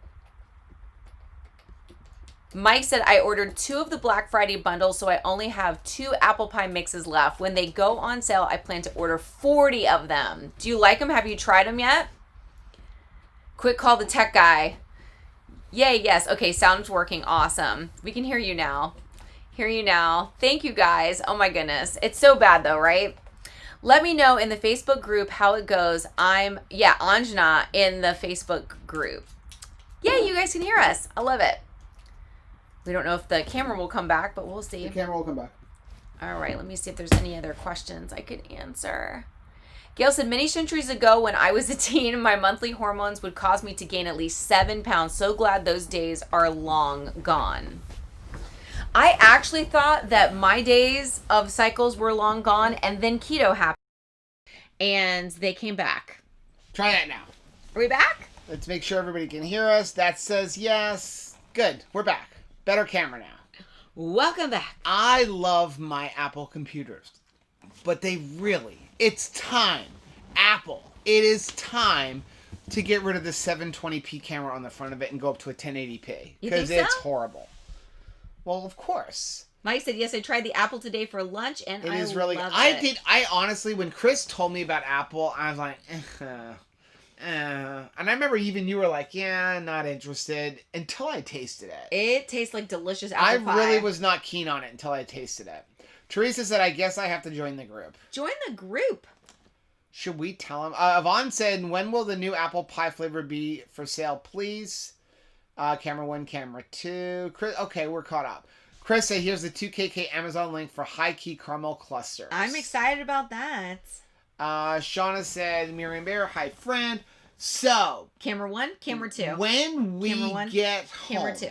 Mike said, I ordered 2 of the Black Friday bundles, so I only have 2 apple pie mixes left. When they go on sale, I plan to order 40 of them. Do you like them? Have you tried them yet? Quick call the tech guy. Yay, yes. Okay, sound's working. Awesome. We can hear you now. Hear you now. Thank you, guys. Oh, my goodness. It's so bad, though, right? Let me know in the Facebook group how it goes. Anjana in the Facebook group. Yay, you guys can hear us. I love it. We don't know if the camera will come back, but we'll see. The camera will come back. All right, let me see if there's any other questions I could answer. Gail said, many centuries ago when I was a teen, my monthly hormones would cause me to gain at least 7 pounds. So glad those days are long gone. I actually thought that my days of cycles were long gone, and then keto happened. And they came back. Try that now. Are we back? Let's make sure everybody can hear us. That says yes. Good. We're back. Better camera now. Welcome back. I love my Apple computers, but it's time. Apple, it is time to get rid of the 720p camera on the front of it and go up to a 1080p. Because it's horrible. Well, of course. Mike said, yes, I tried the Apple today for lunch, and I love it. I honestly, when Chris told me about Apple, I was like, and I remember even you were like, yeah, not interested, until I tasted it. It tastes like delicious apple pie. I really was not keen on it until I tasted it. Teresa said, I guess I have to join the group. Join the group. Should we tell him? Yvonne said, when will the new apple pie flavor be for sale, please? Camera 1, camera 2. Chris, okay, we're caught up. Chris said, here's the 2KK Amazon link for high key caramel clusters. I'm excited about that. Shauna said, Miriam Bear, hi friend. So. Camera 1, camera 2. When we get home. Camera 2.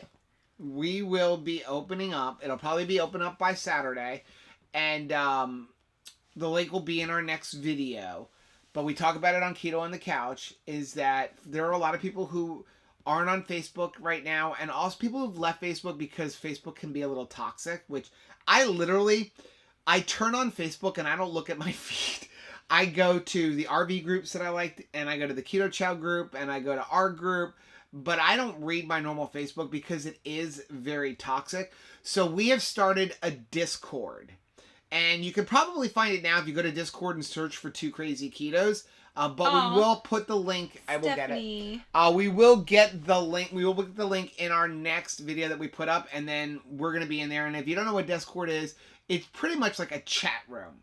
We will be opening up. It'll probably be open up by Saturday. And the link will be in our next video. But we talk about it on Keto on the Couch. Is that there are a lot of people who aren't on Facebook right now. And also people who've left Facebook because Facebook can be a little toxic. Which I turn on Facebook and I don't look at my feed. I go to the RV groups that I like. And I go to the Keto Chow group. And I go to our group. But I don't read my normal Facebook because it is very toxic. So we have started a Discord. And you can probably find it now if you go to Discord and search for 2 Crazy Ketos. But we will put the link. I will get it. We will get the link. We will put the link in our next video that we put up. And then we're going to be in there. And if you don't know what Discord is, it's pretty much like a chat room.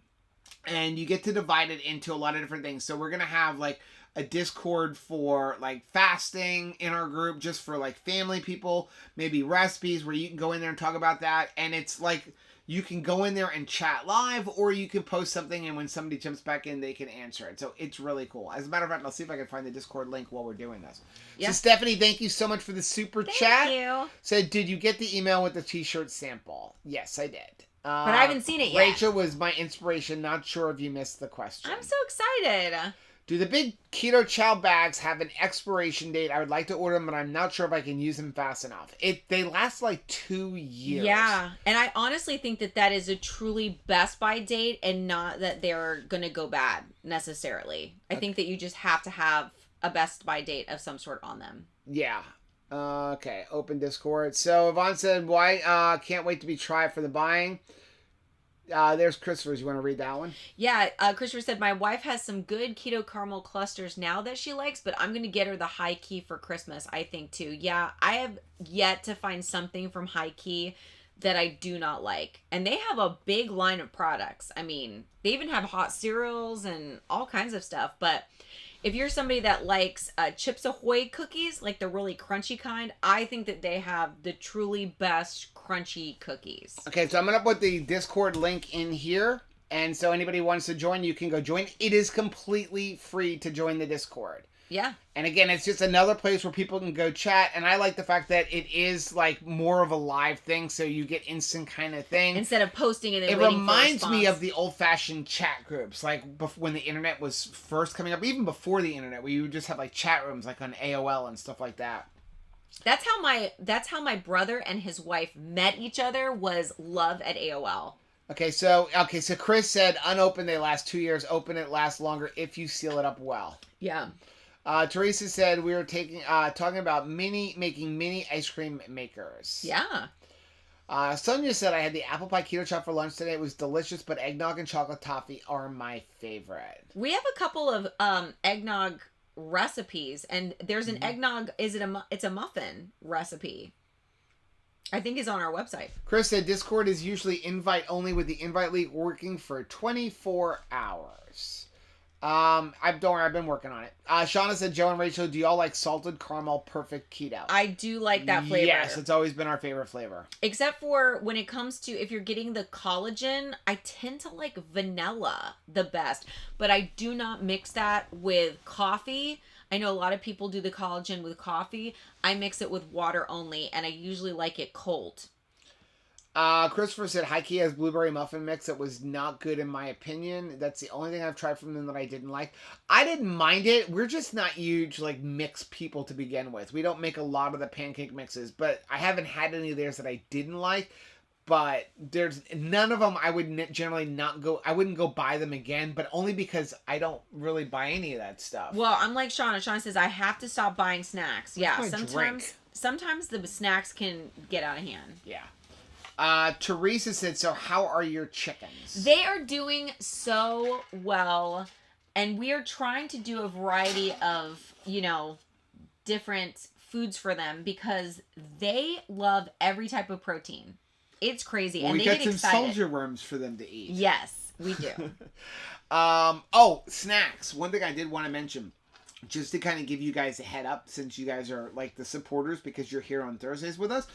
And you get to divide it into a lot of different things. So we're going to have like a Discord for like fasting in our group, just for like family people, maybe recipes where you can go in there and talk about that. And it's like, you can go in there and chat live, or you can post something, and when somebody jumps back in, they can answer it. So it's really cool. As a matter of fact, I'll see if I can find the Discord link while we're doing this. Yeah. So Stephanie, thank you so much for the super chat. Thank you. Said, did you get the email with the t-shirt sample? Yes, I did. But I haven't seen it yet. Rachel was my inspiration. Not sure if you missed the question. I'm so excited. Do the big keto chow bags have an expiration date? I would like to order them, but I'm not sure if I can use them fast enough. They last like 2 years. Yeah, and I honestly think that is a truly best by date, and not that they're going to go bad necessarily. I think that you just have to have a best by date of some sort on them. Yeah. Okay, open Discord. So Yvonne said, why can't wait to be tried for the buying. There's Christopher's. You want to read that one? Yeah, Christopher said, my wife has some good keto caramel clusters now that she likes, but I'm going to get her the High Key for Christmas, I think, too. Yeah, I have yet to find something from High Key that I do not like. And they have a big line of products. I mean, they even have hot cereals and all kinds of stuff. But if you're somebody that likes Chips Ahoy cookies, like the really crunchy kind, I think that they have the truly best crunchy cookies. Okay, so I'm going to put the Discord link in here. And so anybody wants to join, you can go join. It is completely free to join the Discord. Yeah. And again, it's just another place where people can go chat. And I like the fact that it is like more of a live thing, so you get instant kind of thing. Instead of posting and then it reminds me of the old-fashioned chat groups, like when the internet was first coming up, even before the internet, where you would just have like chat rooms like on AOL and stuff like that. That's how my brother and his wife met each other, was love at AOL. Okay, so Chris said unopened they last 2 years, open it lasts longer if you seal it up well. Yeah. Teresa said we were talking about making mini ice cream makers. Yeah. Sonia said I had the apple pie keto chocolate for lunch today. It was delicious, but eggnog and chocolate toffee are my favorite. We have a couple of eggnog recipes, and there's an eggnog. It's a muffin recipe. I think is on our website. Chris said Discord is usually invite only, with the invite link working for 24 hours. Don't worry, I've been working on it. Shauna said, Joe and Rachel, do y'all like salted caramel perfect keto? I do like that flavor. Yes, it's always been our favorite flavor. Except for when it comes to, if you're getting the collagen, I tend to like vanilla the best. But I do not mix that with coffee. I know a lot of people do the collagen with coffee. I mix it with water only, and I usually like it cold. Christopher said High Key has blueberry muffin mix. It was not good in my opinion. That's the only thing I've tried from them that I didn't like. I didn't mind it. We're just not huge like mix people to begin with. We don't make a lot of the pancake mixes, but I haven't had any of theirs that I didn't like. But there's none of them I would generally not go. I wouldn't go buy them again, but only because I don't really buy any of that stuff. Well, I'm like Shauna. Shauna says I have to stop buying snacks. Yeah, sometimes the snacks can get out of hand. Yeah. Teresa said, so how are your chickens? They are doing so well, and we are trying to do a variety of, different foods for them because they love every type of protein. It's crazy. Well, and we they got get some excited. soldier worms for them to eat. Yes, we do. Snacks. One thing I did want to mention, just to kind of give you guys a head up, since you guys are like the supporters because you're here on Thursdays with us.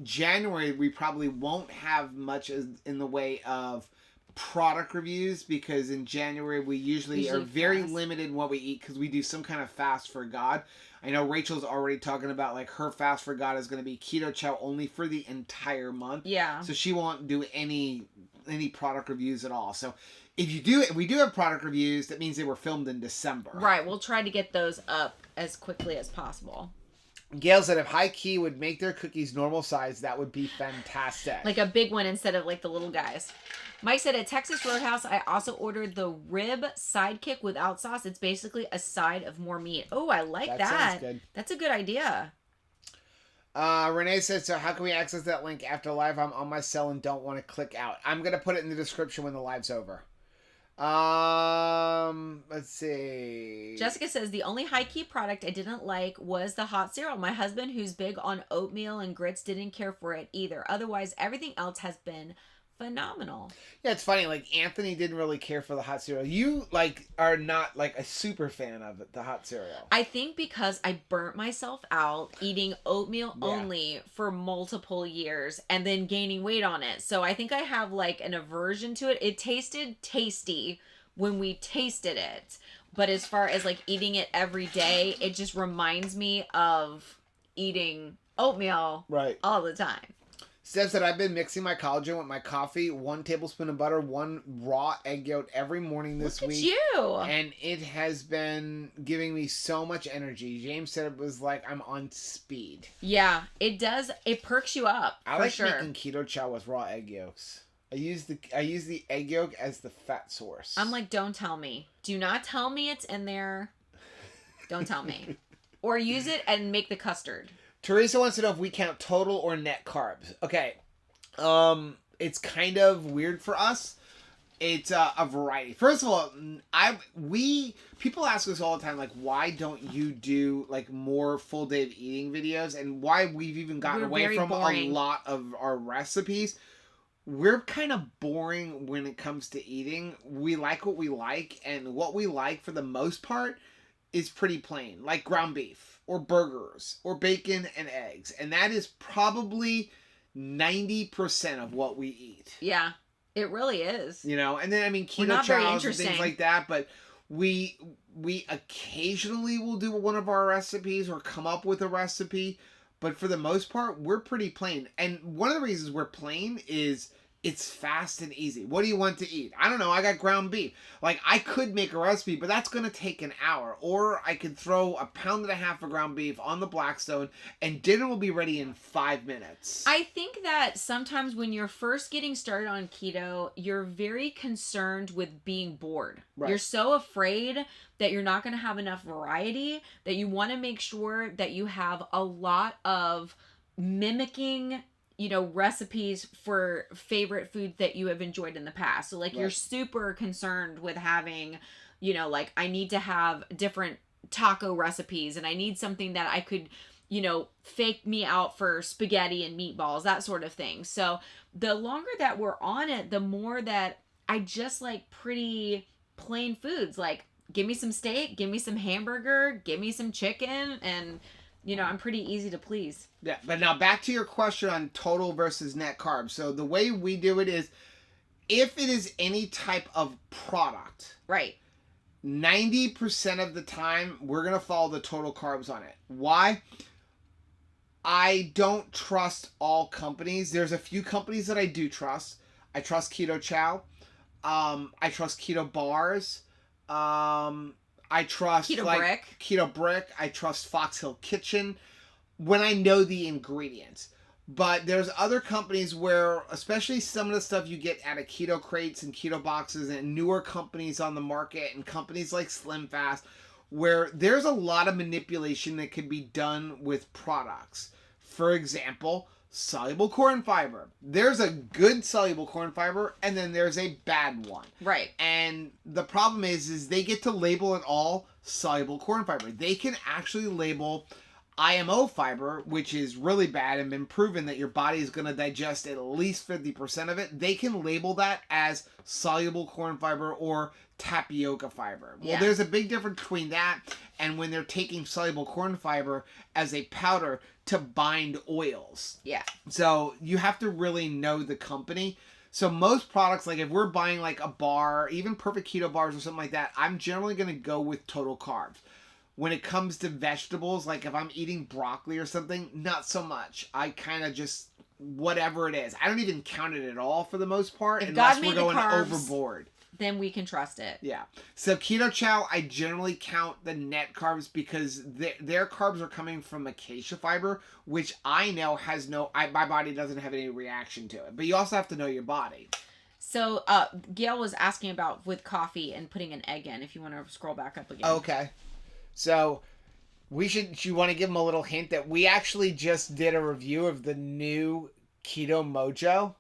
January, we probably won't have much in the way of product reviews because in January we usually are very limited in what we eat because we do some kind of fast for God. I know Rachel's already talking about like her fast for God is going to be keto chow only for the entire month. Yeah. So she won't do any product reviews at all. So if we do have product reviews, that means they were filmed in December. Right. We'll try to get those up as quickly as possible. Gail said if High Key would make their cookies normal size, that would be fantastic. Like a big one instead of like the little guys. Mike said at Texas Roadhouse, I also ordered the rib sidekick without sauce. It's basically a side of more meat. Oh, I like that. Sounds good. That's a good idea. Renee said, so how can we access that link after live? I'm on my cell and don't want to click out. I'm going to put it in the description when the live's over. Let's see. Jessica says the only High Key product I didn't like was the hot cereal. My husband, who's big on oatmeal and grits, didn't care for it either. Otherwise, everything else has been phenomenal. Yeah, it's funny. Like, Anthony didn't really care for the hot cereal. You, like, are not, like, a super fan of it, the hot cereal. I think because I burnt myself out eating oatmeal only for multiple years and then gaining weight on it. So I think I have, like, an aversion to it. It tasted tasty when we tasted it. But as far as, like, eating it every day, it just reminds me of eating oatmeal all the time. Steph said, I've been mixing my collagen with my coffee, 1 tablespoon of butter, 1 raw egg yolk every morning this week. Look at you! And it has been giving me so much energy. James said it was like I'm on speed. Yeah, it does. It perks you up. I like making keto chow with raw egg yolks. I use the egg yolk as the fat source. I'm like, don't tell me. Do not tell me it's in there. Don't tell me. Or use it and make the custard. Teresa wants to know if we count total or net carbs. Okay. It's kind of weird for us. It's a variety. First of all, people ask us all the time, like, why don't you do, like, more full day of eating videos, and why we've even gotten away from boring. A lot of our recipes. We're kind of boring when it comes to eating. We like what we like, and what we like for the most part is pretty plain, like ground beef or burgers or bacon and eggs. And that is probably 90% of what we eat. Yeah, it really is. You know, and then, I mean, keto chows and things like that, but we occasionally will do one of our recipes or come up with a recipe, but for the most part, we're pretty plain. And one of the reasons we're plain is it's fast and easy. What do you want to eat? I don't know. I got ground beef. Like, I could make a recipe, but that's going to take an hour. Or I could throw 1.5 pounds of ground beef on the Blackstone and dinner will be ready in 5 minutes. I think that sometimes when you're first getting started on keto, you're very concerned with being bored. Right. You're so afraid that you're not going to have enough variety that you want to make sure that you have a lot of mimicking, you know, recipes for favorite foods that you have enjoyed in the past. So, like, you're super concerned with having, you know, like, I need to have different taco recipes and I need something that I could, you know, fake me out for spaghetti and meatballs, that sort of thing. So the longer that we're on it, the more that I just like pretty plain foods. Like, give me some steak, give me some hamburger, give me some chicken, and you know, I'm pretty easy to please. Yeah, but now back to your question on total versus net carbs. So the way we do it is, if it is any type of product, right, 90% of the time, we're going to follow the total carbs on it. Why? I don't trust all companies. There's a few companies that I do trust. I trust Keto Chow. I trust Keto Bars. I trust Keto Brick. I trust Foxhill Kitchen when I know the ingredients. But there's other companies where, especially some of the stuff you get out of keto crates and keto boxes and newer companies on the market and companies like Slim Fast, where there's a lot of manipulation that can be done with products. For example, soluble corn fiber. There's a good soluble corn fiber and then there's a bad one. Right. And the problem is they get to label it all soluble corn fiber. They can actually label IMO fiber, which is really bad and been proven that your body is going to digest at least 50% of it. They can label that as soluble corn fiber or tapioca fiber. Well, there's a big difference between that and when they're taking soluble corn fiber as a powder to bind oils. Yeah. So you have to really know the company. So most products, like if we're buying like a bar, even Perfect Keto bars or something like that, I'm generally going to go with total carbs. When it comes to vegetables, like if I'm eating broccoli or something, not so much. I kind of just, whatever it is. I don't even count it at all for the most part, unless we're going overboard. Then we can trust it. Yeah. So Keto Chow, I generally count the net carbs because their carbs are coming from acacia fiber, which I know has my body doesn't have any reaction to it. But you also have to know your body. So Gail was asking about with coffee and putting an egg in, if you want to scroll back up again. Okay. So you want to give them a little hint that we actually just did a review of the new Keto Mojo.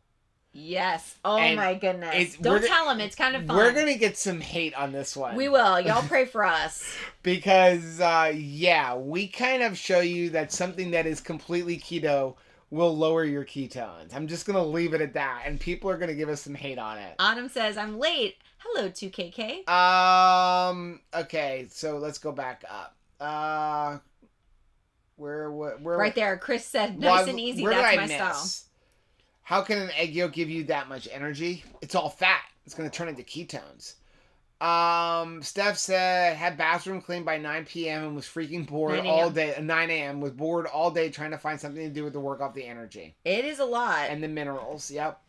Yes. Oh my goodness. Don't tell them. It's kind of fun. We're going to get some hate on this one. We will. Y'all pray for us. Because, we kind of show you that something that is completely keto will lower your ketones. I'm just going to leave it at that. And people are going to give us some hate on it. Autumn says, I'm late. Hello, 2KK. Okay, so let's go back up. Where right there. Chris said, nice and easy. That's my style. How can an egg yolk give you that much energy? It's all fat. It's going to turn into ketones. Steph said, had bathroom cleaned by 9 p.m. and was freaking bored all day. 9 a.m. was bored all day trying to find something to do with the work off the energy. It is a lot. And the minerals. Yep.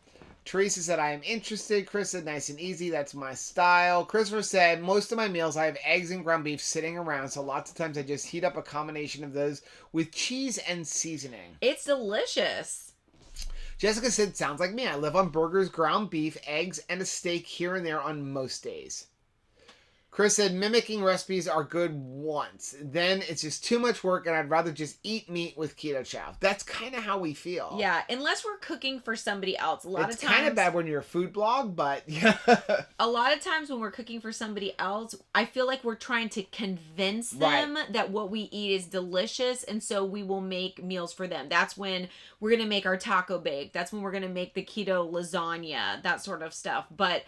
Teresa said, I am interested. Chris said, nice and easy. That's my style. Christopher said, most of my meals, I have eggs and ground beef sitting around. So lots of times I just heat up a combination of those with cheese and seasoning. It's delicious. Jessica said, sounds like me. I live on burgers, ground beef, eggs, and a steak here and there on most days. Chris said, mimicking recipes are good once. Then it's just too much work and I'd rather just eat meat with keto chow. That's kind of how we feel. Yeah, unless we're cooking for somebody else. It's kind of bad when you're a food blog, but yeah. A lot of times when we're cooking for somebody else, I feel like we're trying to convince them that what we eat is delicious, and so we will make meals for them. That's when we're going to make our taco bake. That's when we're going to make the keto lasagna, that sort of stuff. But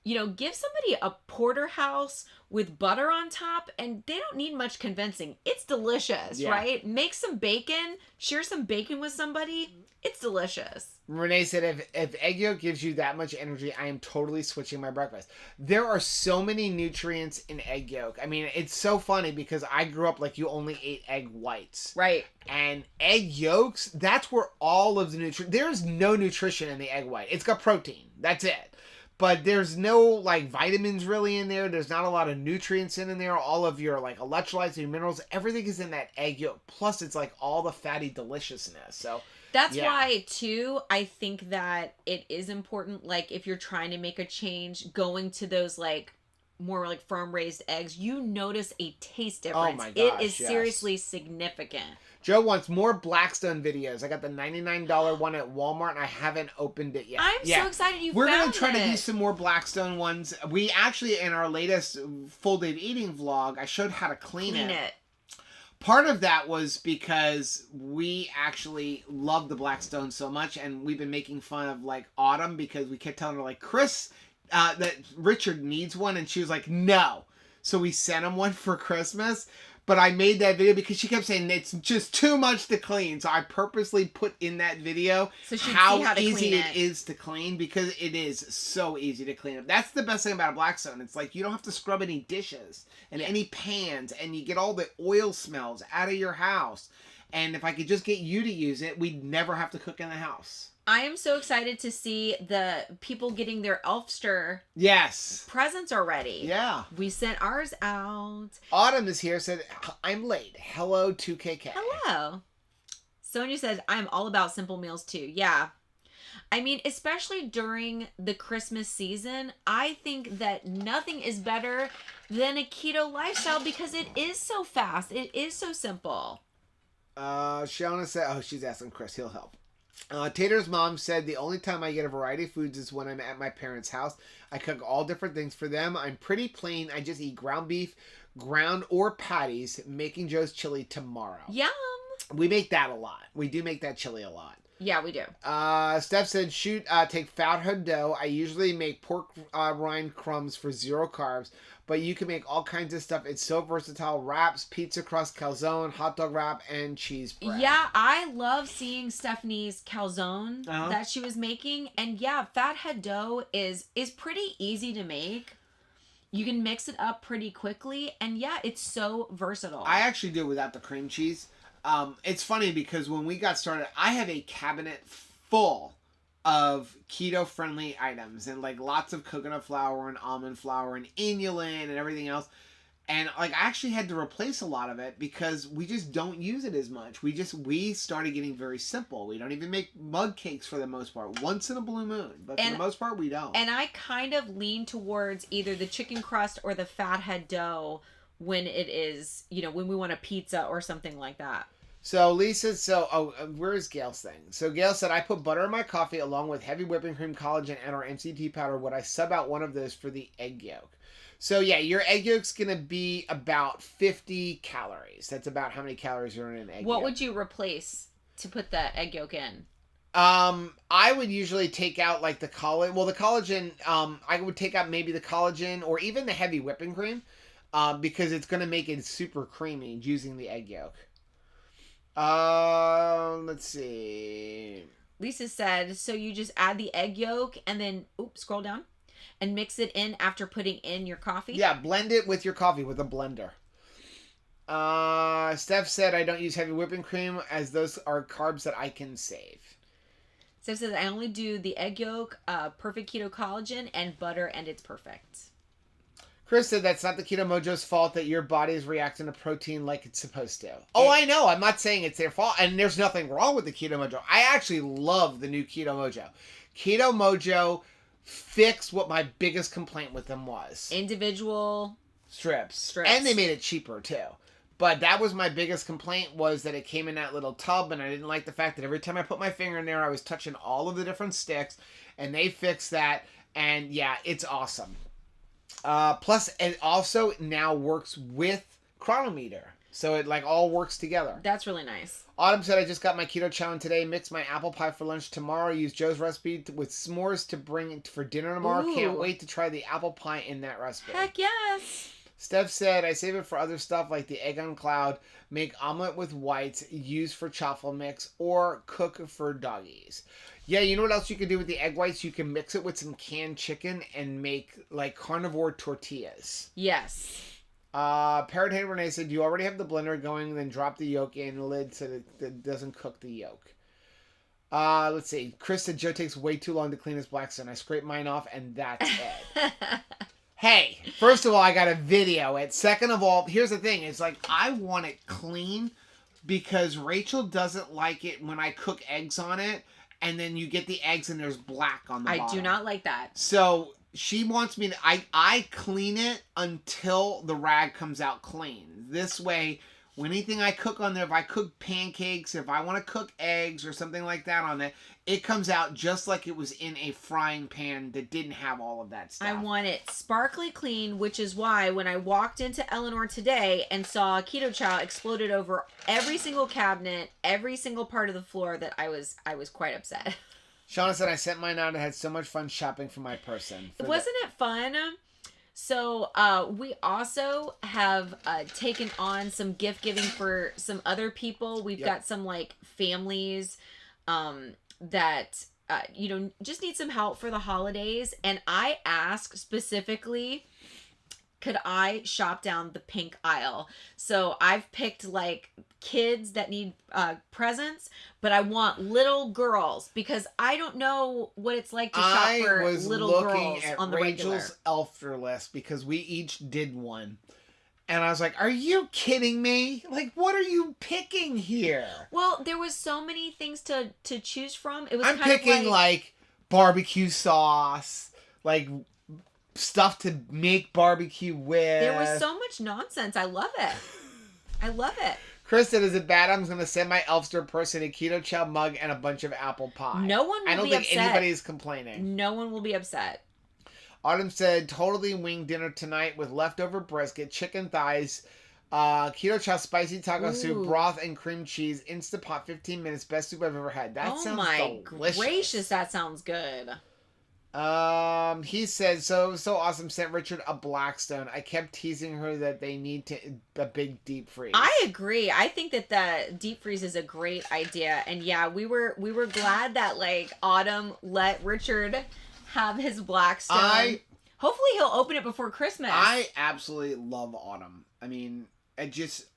you know, give somebody a porterhouse with butter on top, and they don't need much convincing. It's delicious, right? Make some bacon, share some bacon with somebody. It's delicious. Renee said, if egg yolk gives you that much energy, I am totally switching my breakfast. There are so many nutrients in egg yolk. I mean, it's so funny because I grew up like you only ate egg whites. Right. And egg yolks, that's where all of the nutrition, there's no nutrition in the egg white. It's got protein. That's it. But there's no, like, vitamins really in there. There's not a lot of nutrients in there. All of your, like, electrolytes and minerals, everything is in that egg yolk. Plus, it's, like, all the fatty deliciousness. So that's why, too, I think that it is important, like, if you're trying to make a change, going to those, like, more, like, farm-raised eggs, you notice a taste difference. Oh, my gosh, it is seriously significant. Joe wants more Blackstone videos. I got the $99 one at Walmart, and I haven't opened it yet. I'm so excited you We're found going to try to do some more Blackstone ones. We actually, in our latest full day of eating vlog, I showed how to clean it. Part of that was because we actually love the Blackstone so much, and we've been making fun of, like, Autumn because we kept telling her, like, Chris, that Richard needs one, and she was like, no. So we sent him one for Christmas. But I made that video because she kept saying it's just too much to clean. So I purposely put in that video how easy it is to clean, because it is so easy to clean up. That's the best thing about a Blackstone. It's like you don't have to scrub any dishes and any pans, and you get all the oil smells out of your house. And if I could just get you to use it, we'd never have to cook in the house. I am so excited to see the people getting their Elfster presents already. Yeah. We sent ours out. Autumn is here, said, I'm late. Hello, 2KK. Hello. Sonia says, I'm all about simple meals too. Yeah. I mean, especially during the Christmas season, I think that nothing is better than a keto lifestyle because it is so fast. It is so simple. Shona said, she's asking Chris. He'll help. Tater's mom said, the only time I get a variety of foods is when I'm at my parents' house. I cook all different things for them. I'm pretty plain. I just eat ground beef, ground or patties, making Joe's chili tomorrow. Yum. We make that a lot. We do make that chili a lot. Yeah, we do. Steph said, take fathead dough. I usually make pork rind crumbs for 0 carbs, but you can make all kinds of stuff. It's so versatile. Wraps, pizza crust, calzone, hot dog wrap, and cheese bread. Yeah, I love seeing Stephanie's calzone that she was making. And yeah, fathead dough is pretty easy to make. You can mix it up pretty quickly. And yeah, it's so versatile. I actually do it without the cream cheese. It's funny because when we got started, I have a cabinet full of keto-friendly items and like lots of coconut flour and almond flour and inulin and everything else. And like I actually had to replace a lot of it because we just don't use it as much. We started getting very simple. We don't even make mug cakes for the most part. Once in a blue moon, but for the most part we don't. And I kind of lean towards either the chicken crust or the fathead dough when it is, when we want a pizza or something like that. So Lisa, where is Gail's thing? So Gail said, I put butter in my coffee along with heavy whipping cream, collagen, and our MCT powder. Would I sub out one of those for the egg yolk? So yeah, your egg yolk's going to be about 50 calories. That's about how many calories are in an egg yolk. What would you replace to put the egg yolk in? I would usually take out like the collagen. Well, the collagen, I would take out maybe the collagen or even the heavy whipping cream, because it's going to make it super creamy using the egg yolk. Let's see. Lisa said, so you just add the egg yolk and then, scroll down, and mix it in after putting in your coffee? Yeah, blend it with your coffee with a blender. Steph said, I don't use heavy whipping cream as those are carbs that I can save. Steph says, I only do the egg yolk, perfect keto collagen, and butter, and it's perfect. Chris said that's not the Keto Mojo's fault that your body is reacting to protein like it's supposed to. I know. I'm not saying it's their fault. And there's nothing wrong with the Keto Mojo. I actually love the new Keto Mojo. Keto Mojo fixed what my biggest complaint with them was. Individual strips. And they made it cheaper, too. But that was my biggest complaint, was that it came in that little tub, and I didn't like the fact that every time I put my finger in there, I was touching all of the different sticks, and they fixed that, and yeah, it's awesome. Plus, it also now works with Chronometer. So it like all works together. That's really nice. Autumn said, I just got my keto challenge today. Mixed my apple pie for lunch tomorrow. Use Joe's recipe with s'mores to bring for dinner tomorrow. Ooh. Can't wait to try the apple pie in that recipe. Heck yes. Steph said, I save it for other stuff like the egg on cloud. Make omelet with whites. Use for chaffle mix. Or cook for doggies. Yeah, you know what else you can do with the egg whites? You can mix it with some canned chicken and make like carnivore tortillas. Yes. Parrot Head Renee said, you already have the blender going, then drop the yolk in the lid so that it doesn't cook the yolk. Let's see. Chris said, Joe takes way too long to clean his Blackstone. I scraped mine off and that's it. Hey, first of all, I got to video it. Second of all, here's the thing. It's like, I want it clean because Rachel doesn't like it when I cook eggs on it and then you get the eggs and there's black on the bottom. I do not like that. So she wants me to, I clean it until the rag comes out clean. This way, when anything I cook on there, if I cook pancakes, if I want to cook eggs or something like that on it, it comes out just like it was in a frying pan that didn't have all of that stuff. I want it sparkly clean, which is why when I walked into Eleanor today and saw Keto Chow exploded over every single cabinet, every single part of the floor, that I was quite upset. Shauna said, I sent mine out and had so much fun shopping for my person. Wasn't it fun? So we also have taken on some gift giving for some other people. We've got some like families that just need some help for the holidays. And I asked specifically, could I shop down the pink aisle? So I've picked like kids that need presents, but I want little girls because I don't know what it's like to shop for little girls on the regular. Rachel's Elfter list because we each did one. And I was like, are you kidding me? Like, what are you picking here? Well, there was so many things to choose from. It was I'm picking like barbecue sauce, like stuff to make barbecue with. There was so much nonsense. I love it. I love it. Chris said, is it bad I'm going to send my Elfster person a Keto Chow mug and a bunch of apple pie? No one will be upset. I don't think anybody's complaining. No one will be upset. Autumn said, totally wing dinner tonight with leftover brisket, chicken thighs, Keto Chow spicy taco soup, broth, and cream cheese. Instapot, 15 minutes. Best soup I've ever had. That sounds delicious. Oh my gracious, that sounds good. He said, so awesome. Sent Richard a Blackstone. I kept teasing her that they need a big deep freeze. I agree. I think that the deep freeze is a great idea. And yeah, we were glad that like Autumn let Richard have his Blackstone. Hopefully he'll open it before Christmas. I absolutely love Autumn. I mean,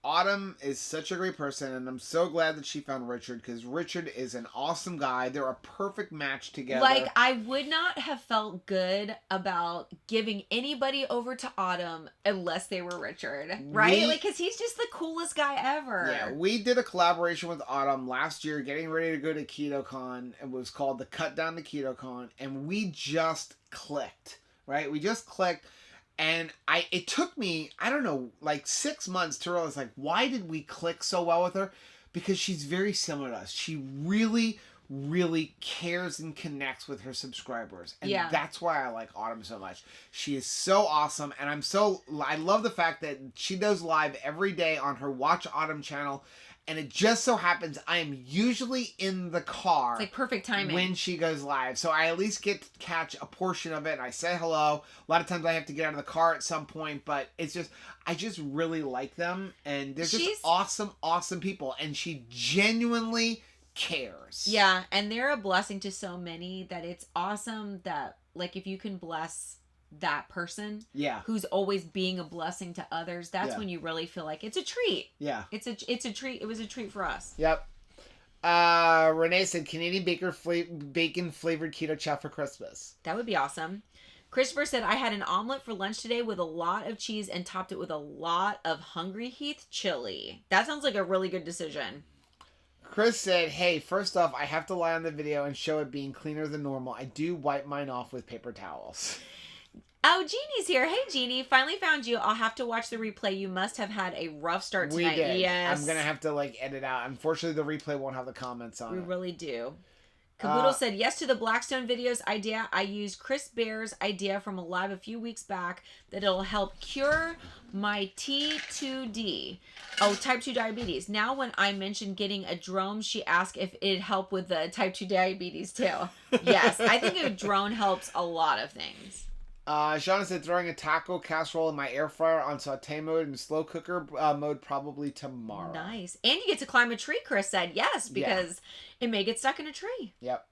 Autumn is such a great person, and I'm so glad that she found Richard, because Richard is an awesome guy. They're a perfect match together. Like, I would not have felt good about giving anybody over to Autumn unless they were Richard, right? Because he's just the coolest guy ever. Yeah, we did a collaboration with Autumn last year, getting ready to go to KetoCon. It was called the Cut Down to KetoCon, and we just clicked, right? We just clicked. And it took me, I don't know, like 6 months to realize, like, why did we click so well with her? Because she's very similar to us. She really, really cares and connects with her subscribers. And that's why I like Autumn so much. She is so awesome. And I love the fact that she does live every day on her Watch Autumn channel. And it just so happens I am usually in the car. It's like perfect timing. When she goes live. So I at least get to catch a portion of it. And I say hello. A lot of times I have to get out of the car at some point. But it's just, I just really like them. And they're just awesome, awesome people. And she genuinely cares. Yeah. And they're a blessing to so many that it's awesome that, like, if you can bless that person who's always being a blessing to others, that's when you really feel like it's a treat. It's a treat. It was a treat for us. Renee said Canadian bacon flavored keto chow for Christmas. That would be awesome. Christopher said, I had an omelet for lunch today with a lot of cheese and topped it with a lot of Hungry Heath chili. That sounds like a really good decision. Chris said, hey, first off, I have to lie on the video and show it being cleaner than normal. I do wipe mine off with paper towels. Oh, Jeannie's here. Hey, Jeannie. Finally found you. I'll have to watch the replay. You must have had a rough start tonight. We did. Yes. I'm going to have to, edit out. Unfortunately, the replay won't have the comments on it. We really do. Caboodle said, yes to the Blackstone videos idea. I used Chris Bear's idea from a live a few weeks back that it'll help cure my T2D. Oh, type 2 diabetes. Now, when I mentioned getting a drone, she asked if it'd help with the type 2 diabetes too. Yes, I think a drone helps a lot of things. Shauna said throwing a taco casserole in my air fryer on saute mode and slow cooker mode probably tomorrow. Nice. And you get to climb a tree, Chris said. Yes, because it may get stuck in a tree. Yep.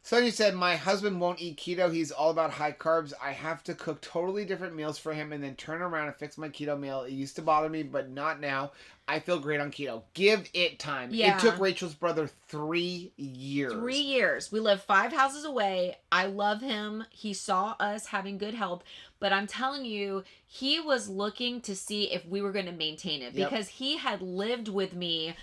Sonia said, my husband won't eat keto. He's all about high carbs. I have to cook totally different meals for him and then turn around and fix my keto meal. It used to bother me, but not now. I feel great on keto. Give it time. Yeah. It took Rachel's brother 3 years. 3 years. We live 5 houses away. I love him. He saw us having good health. But I'm telling you, he was looking to see if we were going to maintain it. Because he had lived with me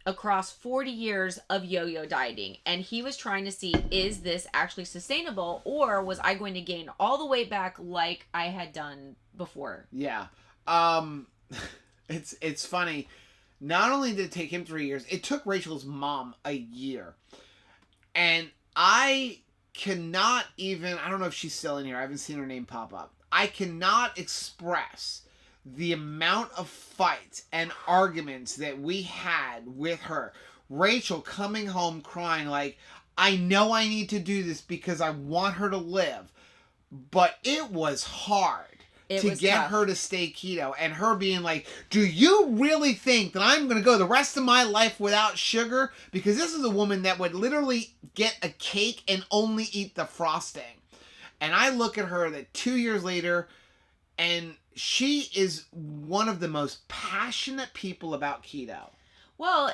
across 40 years of yo-yo dieting. And he was trying to see, is this actually sustainable? Or was I going to gain all the weight back like I had done before? Yeah. It's funny. Not only did it take him 3 years, it took Rachel's mom a year. And I cannot even, I don't know if she's still in here. I haven't seen her name pop up. I cannot express the amount of fights and arguments that we had with her. Rachel coming home crying like, I know I need to do this because I want her to live. But it was hard. To get tough. Her to stay keto, and her being like, do you really think that I'm going to go the rest of my life without sugar? Because this is a woman that would literally get a cake and only eat the frosting. And I look at her that 2 years later, and she is one of the most passionate people about keto. Well,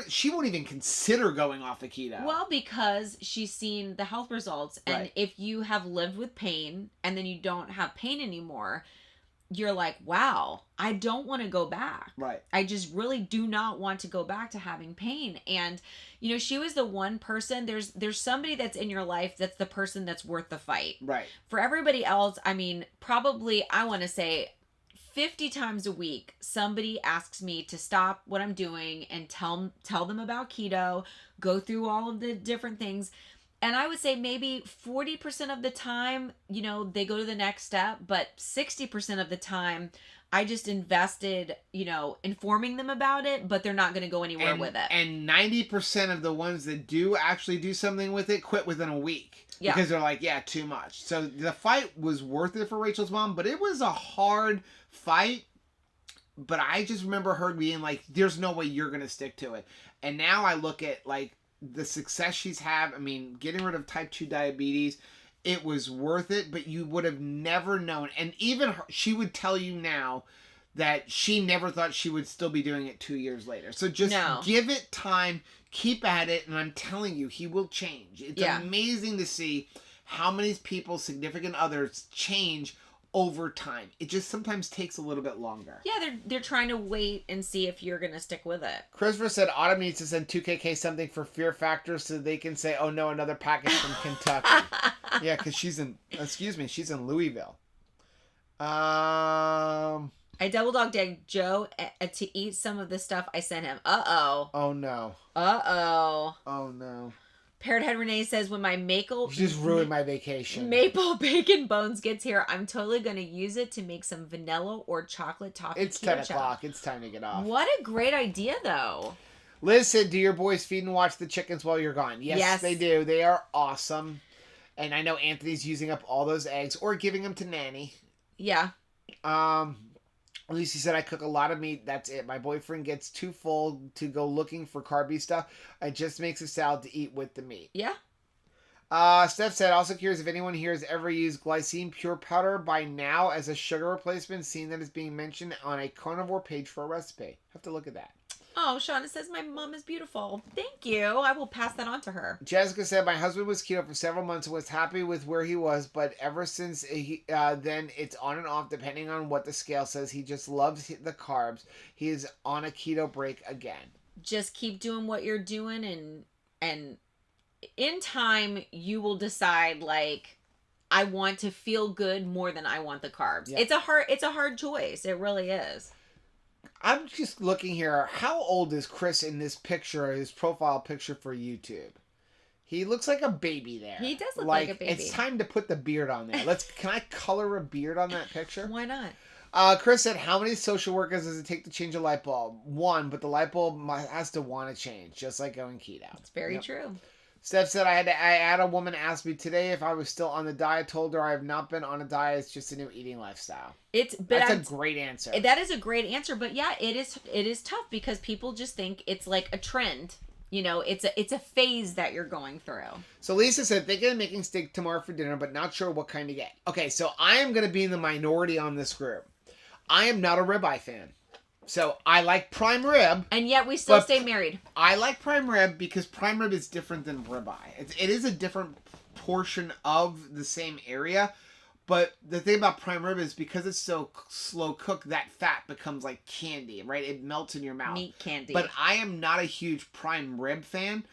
she won't even consider going off of keto. Well, because she's seen the health results. And if you have lived with pain and then you don't have pain anymore, you're like, wow, I don't want to go back. Right. I just really do not want to go back to having pain. And, you know, she was the one person, there's somebody that's in your life that's the person that's worth the fight. Right. For everybody else, I mean, probably, I want to say 50 times a week, somebody asks me to stop what I'm doing and tell them about keto, go through all of the different things. And I would say maybe 40% of the time, you know, they go to the next step, but 60% of the time, I just invested, you know, informing them about it, but they're not going to go anywhere with it. And 90% of the ones that do actually do something with it quit within a week. Yeah. Because they're like, yeah, too much. So the fight was worth it for Rachel's mom, but it was a hard fight. But I just remember her being like, there's no way you're going to stick to it. And now I look at, like, the success she's had. I mean, getting rid of type 2 diabetes, it was worth it, but you would have never known. And even her, she would tell you now that she never thought she would still be doing it 2 years later. So just give it time, keep at it, and I'm telling you, he will change. It's amazing to see how many people, significant others, change over time. It just sometimes takes a little bit longer. Yeah, they're trying to wait and see if you're going to stick with it. Christopher said Autumn needs to send 2KK something for Fear Factor so they can say, oh no, another package from Kentucky. Yeah, because she's in Louisville. I double dog dagged Joe to eat some of the stuff I sent him. Uh-oh. Oh no. Uh-oh. Oh no. Parrot Head Renee says, when my You just ruined my vacation. Maple bacon bones gets here, I'm totally going to use it to make some vanilla or chocolate toffee. It's 10 o'clock. It's time to get off. What a great idea, though. Liz said, do your boys feed and watch the chickens while you're gone? Yes, they do. They are awesome. And I know Anthony's using up all those eggs or giving them to Nanny. Yeah. Lucy said, I cook a lot of meat. That's it. My boyfriend gets too full to go looking for carby stuff. I just makes a salad to eat with the meat. Yeah. Steph said, also curious if anyone here has ever used glycine pure powder by now as a sugar replacement, seeing that it's being mentioned on a carnivore page for a recipe. Have to look at that. Oh, Shauna says my mom is beautiful. Thank you. I will pass that on to her. Jessica said, my husband was keto for several months and was happy with where he was, but ever since then, it's on and off depending on what the scale says. He just loves the carbs. He is on a keto break again. Just keep doing what you're doing, and in time, you will decide, like, I want to feel good more than I want the carbs. Yeah. It's a hard choice. It really is. I'm just looking here. How old is Chris in this picture, his profile picture for YouTube? He looks like a baby there. He does look like a baby. It's time to put the beard on there. Can I color a beard on that picture? Why not? Chris said, how many social workers does it take to change a light bulb? One, but the light bulb has to want to change, just like going keto. It's very true. Steph said, I had a woman ask me today if I was still on the diet. Told her I have not been on a diet. It's just a new eating lifestyle. That's a great answer. That is a great answer. But yeah, it is tough because people just think it's like a trend. You know, it's a phase that you're going through. So Lisa said, thinking of making steak tomorrow for dinner, but not sure what kind to get. Okay, so I am going to be in the minority on this group. I am not a ribeye fan. So I like prime rib. And yet we still stay married. I like prime rib because prime rib is different than ribeye. It is a different portion of the same area. But the thing about prime rib is because it's so slow cooked, that fat becomes like candy, right? It melts in your mouth. Meat candy. But I am not a huge prime rib fan.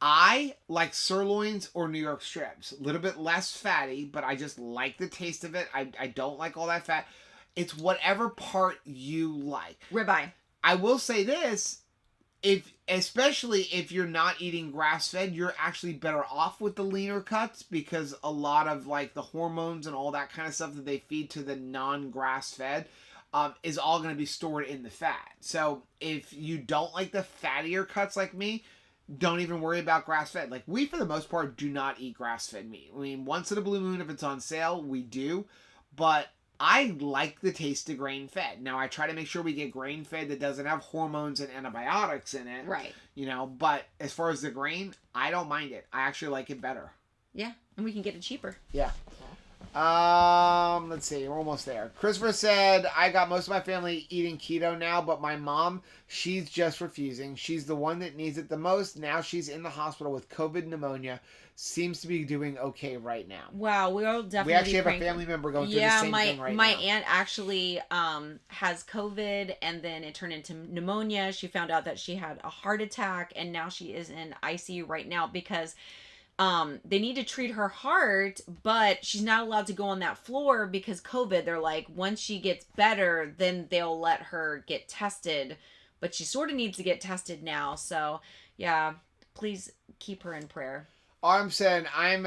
I like sirloins or New York strips. A little bit less fatty, but I just like the taste of it. I don't like all that fat. It's whatever part you like. Ribeye. I will say this, especially if you're not eating grass-fed, you're actually better off with the leaner cuts because a lot of like the hormones and all that kind of stuff that they feed to the non-grass-fed is all going to be stored in the fat. So if you don't like the fattier cuts like me, don't even worry about grass-fed. Like we, for the most part, do not eat grass-fed meat. I mean, once in a blue moon, if it's on sale, we do. But I like the taste of grain-fed. Now, I try to make sure we get grain-fed that doesn't have hormones and antibiotics in it. Right. You know, but as far as the grain, I don't mind it. I actually like it better. Yeah, and we can get it cheaper. Yeah. Let's see. We're almost there. Christopher said, I got most of my family eating keto now, but my mom, she's just refusing. She's the one that needs it the most. Now she's in the hospital with COVID pneumonia. Seems to be doing okay right now. Wow, we'll definitely. We actually have a family member going through the same thing right now. My aunt actually has COVID, and then it turned into pneumonia. She found out that she had a heart attack, and now she is in ICU right now because they need to treat her heart, but she's not allowed to go on that floor because COVID. They're like, once she gets better, then they'll let her get tested, but she sort of needs to get tested now. So yeah, please keep her in prayer. I'm saying I'm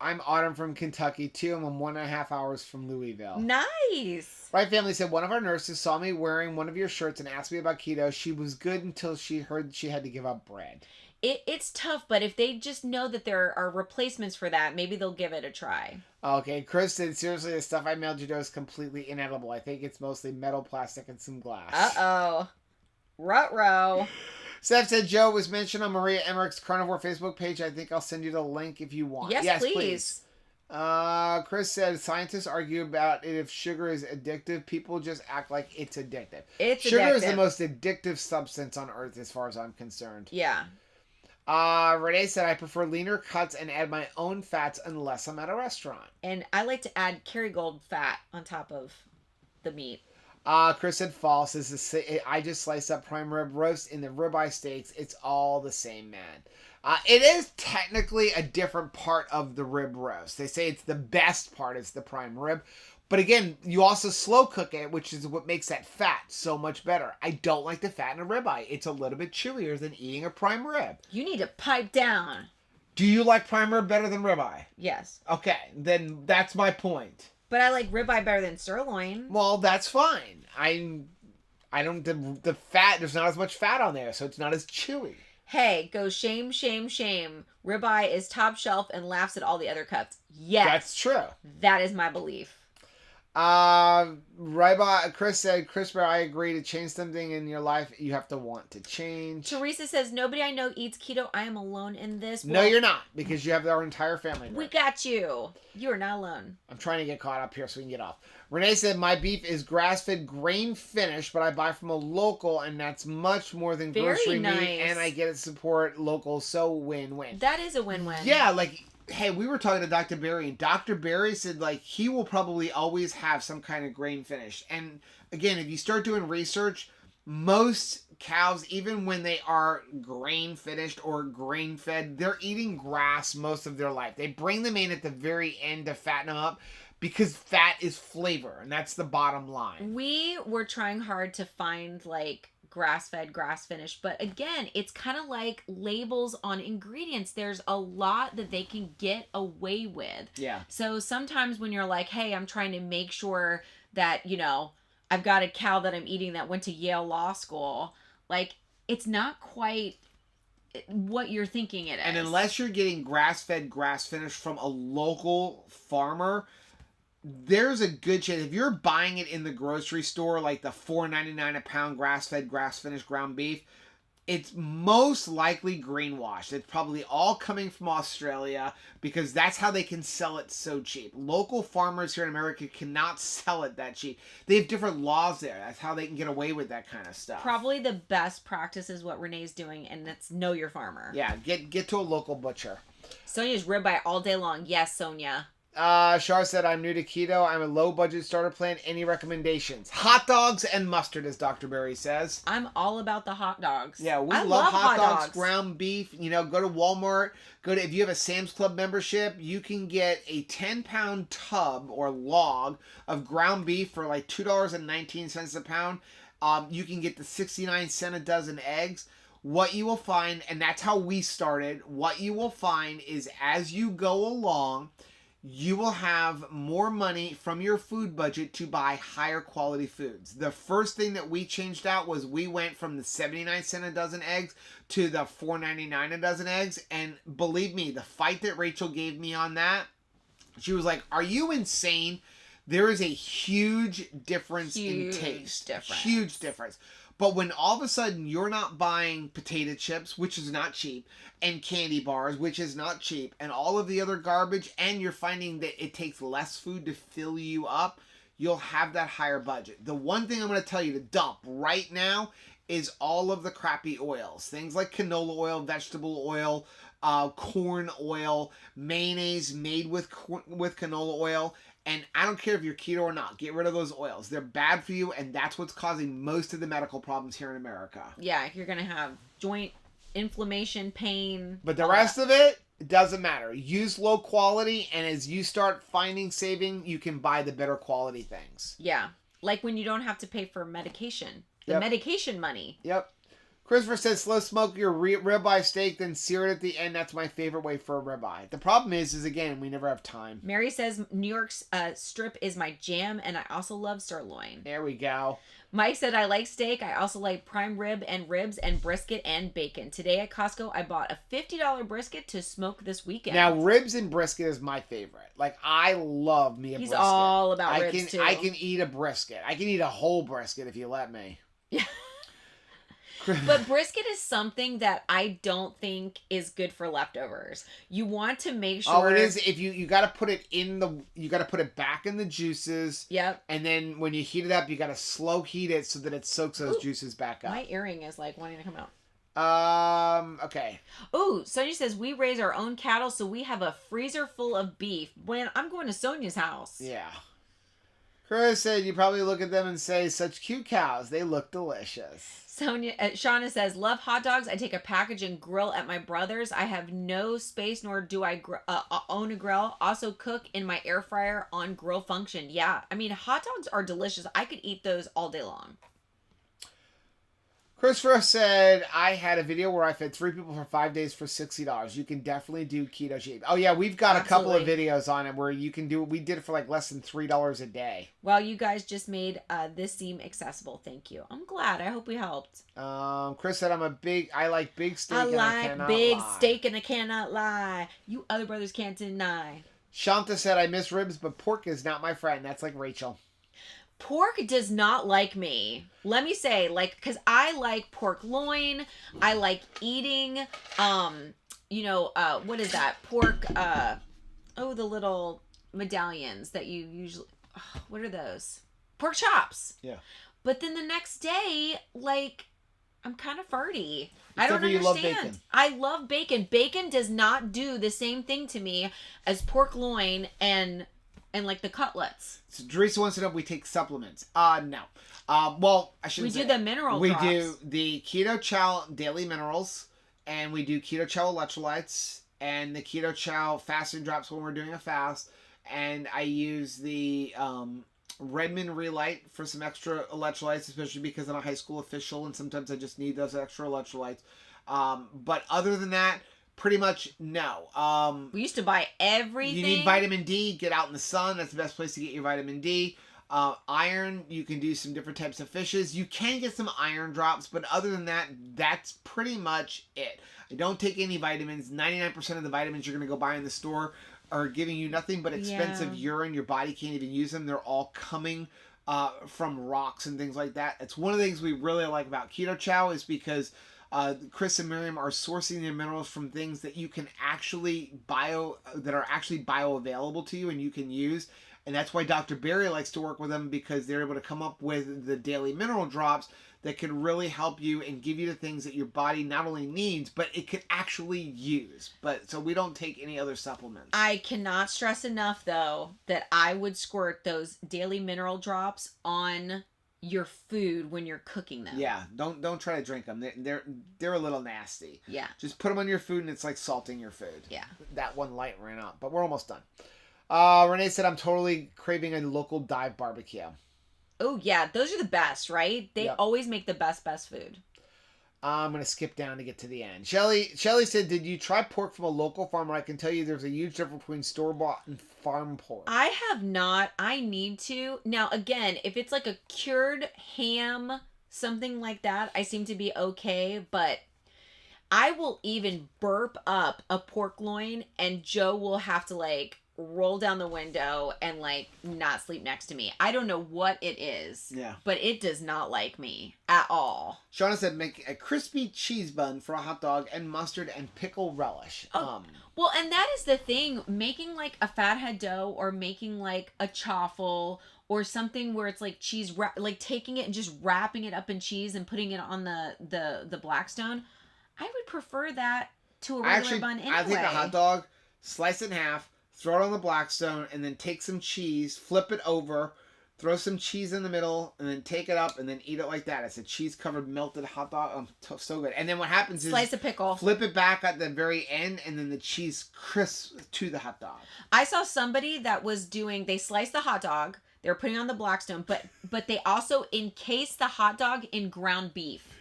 Autumn from Kentucky too. I'm 1.5 hours from Louisville. Nice. Right family said one of our nurses saw me wearing one of your shirts and asked me about keto. She was good until she heard she had to give up bread. It's tough, but if they just know that there are replacements for that, maybe they'll give it a try. Okay, Chris said, seriously, the stuff I mailed you to is completely inedible. I think it's mostly metal, plastic, and some glass. Uh-oh. Ruh-roh. Steph said Joe was mentioned on Maria Emmerich's Carnivore Facebook page. I think I'll send you the link if you want. Yes, please. Chris said scientists argue about it if sugar is addictive. People just act like it's addictive. Sugar is the most addictive substance on earth as far as I'm concerned. Yeah. Renee said I prefer leaner cuts and add my own fats unless I'm at a restaurant. And I like to add Kerrygold fat on top of the meat. Chris said false. I just sliced up prime rib roast in the ribeye steaks. It's all the same, man. It is technically a different part of the rib roast. They say it's the best part. It's the prime rib. But again, you also slow cook it, which is what makes that fat so much better. I don't like the fat in a ribeye. It's a little bit chewier than eating a prime rib. You need to pipe down. Do you like prime rib better than ribeye? Yes. Okay, then that's my point. But I like ribeye better than sirloin. Well, that's fine. The fat, there's not as much fat on there, so it's not as chewy. Hey, go shame, shame, shame. Ribeye is top shelf and laughs at all the other cuts. Yes. That's true. That is my belief. Chris said, Christopher, I agree. To change something in your life, you have to want to change. Teresa says, nobody I know eats keto. I am alone in this. No, you're not, because you have our entire family. We got you. You are not alone. I'm trying to get caught up here so we can get off. Renee said, my beef is grass-fed, grain-finished, but I buy from a local, and that's much more than grocery meat, and I get to support local, so win-win. That is a win-win. Yeah, like... Hey, we were talking to Dr. Barry, and Dr. Barry said, like, he will probably always have some kind of grain finish. And, again, if you start doing research, most cows, even when they are grain finished or grain fed, they're eating grass most of their life. They bring them in at the very end to fatten them up because fat is flavor, and that's the bottom line. We were trying hard to find, like, grass-fed, grass-finished, but again, it's kind of like labels on ingredients. There's a lot that they can get away with. Yeah. So sometimes when you're like, hey, I'm trying to make sure that, you know, I've got a cow that I'm eating that went to Yale Law School, like, it's not quite what you're thinking it is. And unless you're getting grass-fed, grass-finished from a local farmer, there's a good chance if you're buying it in the grocery store, like the $4.99 a pound grass-fed, grass-finished ground beef, it's most likely greenwashed. It's probably all coming from Australia because that's how they can sell it so cheap. Local farmers here in America cannot sell it that cheap. They have different laws there. That's how they can get away with that kind of stuff. Probably the best practice is what Renee's doing, and that's know your farmer. Yeah, get to a local butcher. Sonia's ribeye all day long. Yes, Sonia. Shar said, I'm new to keto. I'm a low-budget starter plan. Any recommendations? Hot dogs and mustard, as Dr. Barry says. I'm all about the hot dogs. Yeah, we love hot dogs, ground beef. You know, go to Walmart. If you have a Sam's Club membership, you can get a 10-pound tub or log of ground beef for like $2.19 a pound. You can get the 69 cent a dozen eggs. What you will find, and that's how we started, what you will find is as you go along, you will have more money from your food budget to buy higher quality foods. The first thing that we changed out was we went from the 79 cent a dozen eggs to the $4.99 a dozen eggs. And believe me, the fight that Rachel gave me on that, she was like, are you insane? There is a huge difference in taste. Huge difference. But when all of a sudden you're not buying potato chips, which is not cheap, and candy bars, which is not cheap, and all of the other garbage, and you're finding that it takes less food to fill you up, you'll have that higher budget. The one thing I'm going to tell you to dump right now is all of the crappy oils. Things like canola oil, vegetable oil, corn oil, mayonnaise made with canola oil. And I don't care if you're keto or not. Get rid of those oils. They're bad for you, and that's what's causing most of the medical problems here in America. Yeah, you're going to have joint inflammation, pain. But the rest of it doesn't matter. Use low quality, and as you start finding saving, you can buy the better quality things. Yeah, like when you don't have to pay for medication. The medication money. Yep. Christopher says, slow smoke your ribeye steak, then sear it at the end. That's my favorite way for a ribeye. The problem is again, we never have time. Mary says, New York's strip is my jam, and I also love sirloin. There we go. Mike said, I like steak. I also like prime rib and ribs and brisket and bacon. Today at Costco, I bought a $50 brisket to smoke this weekend. Now, ribs and brisket is my favorite. Like, I love me a brisket. He's all about ribs, too. I can eat a brisket. I can eat a whole brisket if you let me. Yeah. But brisket is something that I don't think is good for leftovers. You want to make sure. Oh, it is. If you got to put it you got to put it back in the juices. Yep. And then when you heat it up, you got to slow heat it so that it soaks those juices back up. My earring is like wanting to come out. Okay. Oh, Sonia says we raise our own cattle, so we have a freezer full of beef. When I'm going to Sonia's house. Yeah. Chris said you probably look at them and say, such cute cows. They look delicious. Shauna says, love hot dogs. I take a package and grill at my brother's. I have no space, nor do I own a grill. Also cook in my air fryer on grill function. Yeah, I mean, hot dogs are delicious. I could eat those all day long. Christopher said, I had a video where I fed 3 people for 5 days for $60. You can definitely do keto cheap. Oh, yeah, we've got a couple of videos on it where you can do, we did it for like less than $3 a day. Well, you guys just made this seem accessible. Thank you. I'm glad. I hope we helped. Chris said, I like big steak and I cannot lie. big steak and I cannot lie. You other brothers can't deny. Shanta said, I miss ribs, but pork is not my friend. That's like Rachel. Pork does not like me. Let me say, like, because I like pork loin. I like eating, what is that? Pork, the little medallions that you usually, what are those? Pork chops. Yeah. But then the next day, like, I'm kind of farty. I don't understand. I love bacon. Bacon does not do the same thing to me as pork loin and like the cutlets. So Teresa wants to know if we take supplements. No. Well, I shouldn't say. We do the mineral drops. We do the Keto Chow Daily Minerals, and we do Keto Chow Electrolytes, and the Keto Chow Fasting Drops when we're doing a fast, and I use the Redmond Relight for some extra electrolytes, especially because I'm a high school official, and sometimes I just need those extra electrolytes. But other than that, pretty much no. We used to buy everything. You need vitamin D. Get out in the sun. That's the best place to get your vitamin D. Iron, you can do some different types of fishes. You can get some iron drops, but other than that, that's pretty much it. I don't take any vitamins. 99% of the vitamins you're going to go buy in the store are giving you nothing but expensive urine. Your body can't even use them. They're all coming from rocks and things like that. It's one of the things we really like about Keto Chow is because Chris and Miriam are sourcing their minerals from things that you can actually that are actually bioavailable to you and you can use. And that's why Dr. Barry likes to work with them, because they're able to come up with the daily mineral drops that can really help you and give you the things that your body not only needs, but it could actually use. But so we don't take any other supplements. I cannot stress enough, though, that I would squirt those daily mineral drops on your food when you're cooking them. Yeah, don't try to drink them. They're a little nasty. Yeah. Just put them on your food and it's like salting your food. Yeah. That one light ran out, but we're almost done. Renee said, I'm totally craving a local dive barbecue. Oh, yeah. Those are the best, right? They always make the best food. I'm going to skip down to get to the end. Shelly said, did you try pork from a local farmer? I can tell you there's a huge difference between store-bought and farm pork. I have not. I need to. Now, again, if it's like a cured ham, something like that, I seem to be okay. But I will even burp up a pork loin and Joe will have to like roll down the window and like not sleep next to me. I don't know what it is. Yeah. But it does not like me at all. Shauna said make a crispy cheese bun for a hot dog and mustard and pickle relish. Well, and that is the thing. Making like a fathead dough or making like a chaffle or something where it's like cheese, like taking it and just wrapping it up in cheese and putting it on the Blackstone. I would prefer that to a regular bun anyway. I think a hot dog, slice it in half, throw it on the Blackstone, and then take some cheese, flip it over, throw some cheese in the middle, and then take it up, and then eat it like that. It's a cheese-covered melted hot dog. So good. And then what happens is... Slice a pickle. Flip it back at the very end, and then the cheese crisps to the hot dog. I saw somebody that was doing... They sliced the hot dog. They were putting it on the Blackstone, but they also encased the hot dog in ground beef.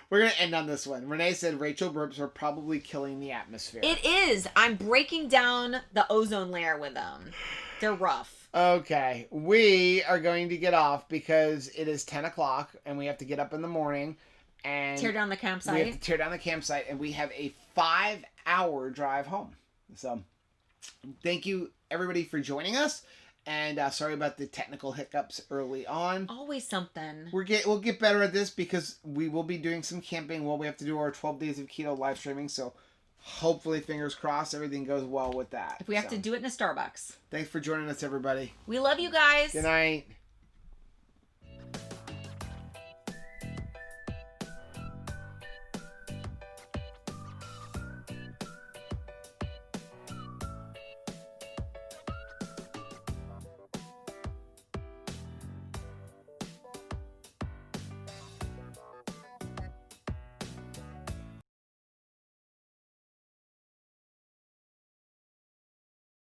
We're going to end on this one. Renee said Rachel burps are probably killing the atmosphere. It is. I'm breaking down the ozone layer with them. They're rough. Okay. We are going to get off because it is 10 o'clock and we have to get up in the morning and... Tear down the campsite. We have to tear down the campsite and we have a 5-hour drive home. So, thank you everybody for joining us. And sorry about the technical hiccups early on. Always something. We'll get better at this because we will be doing some camping while we have to do our 12 Days of Keto live streaming. So hopefully, fingers crossed, everything goes well with that. If we have to do it in a Starbucks. Thanks for joining us, everybody. We love you guys. Good night.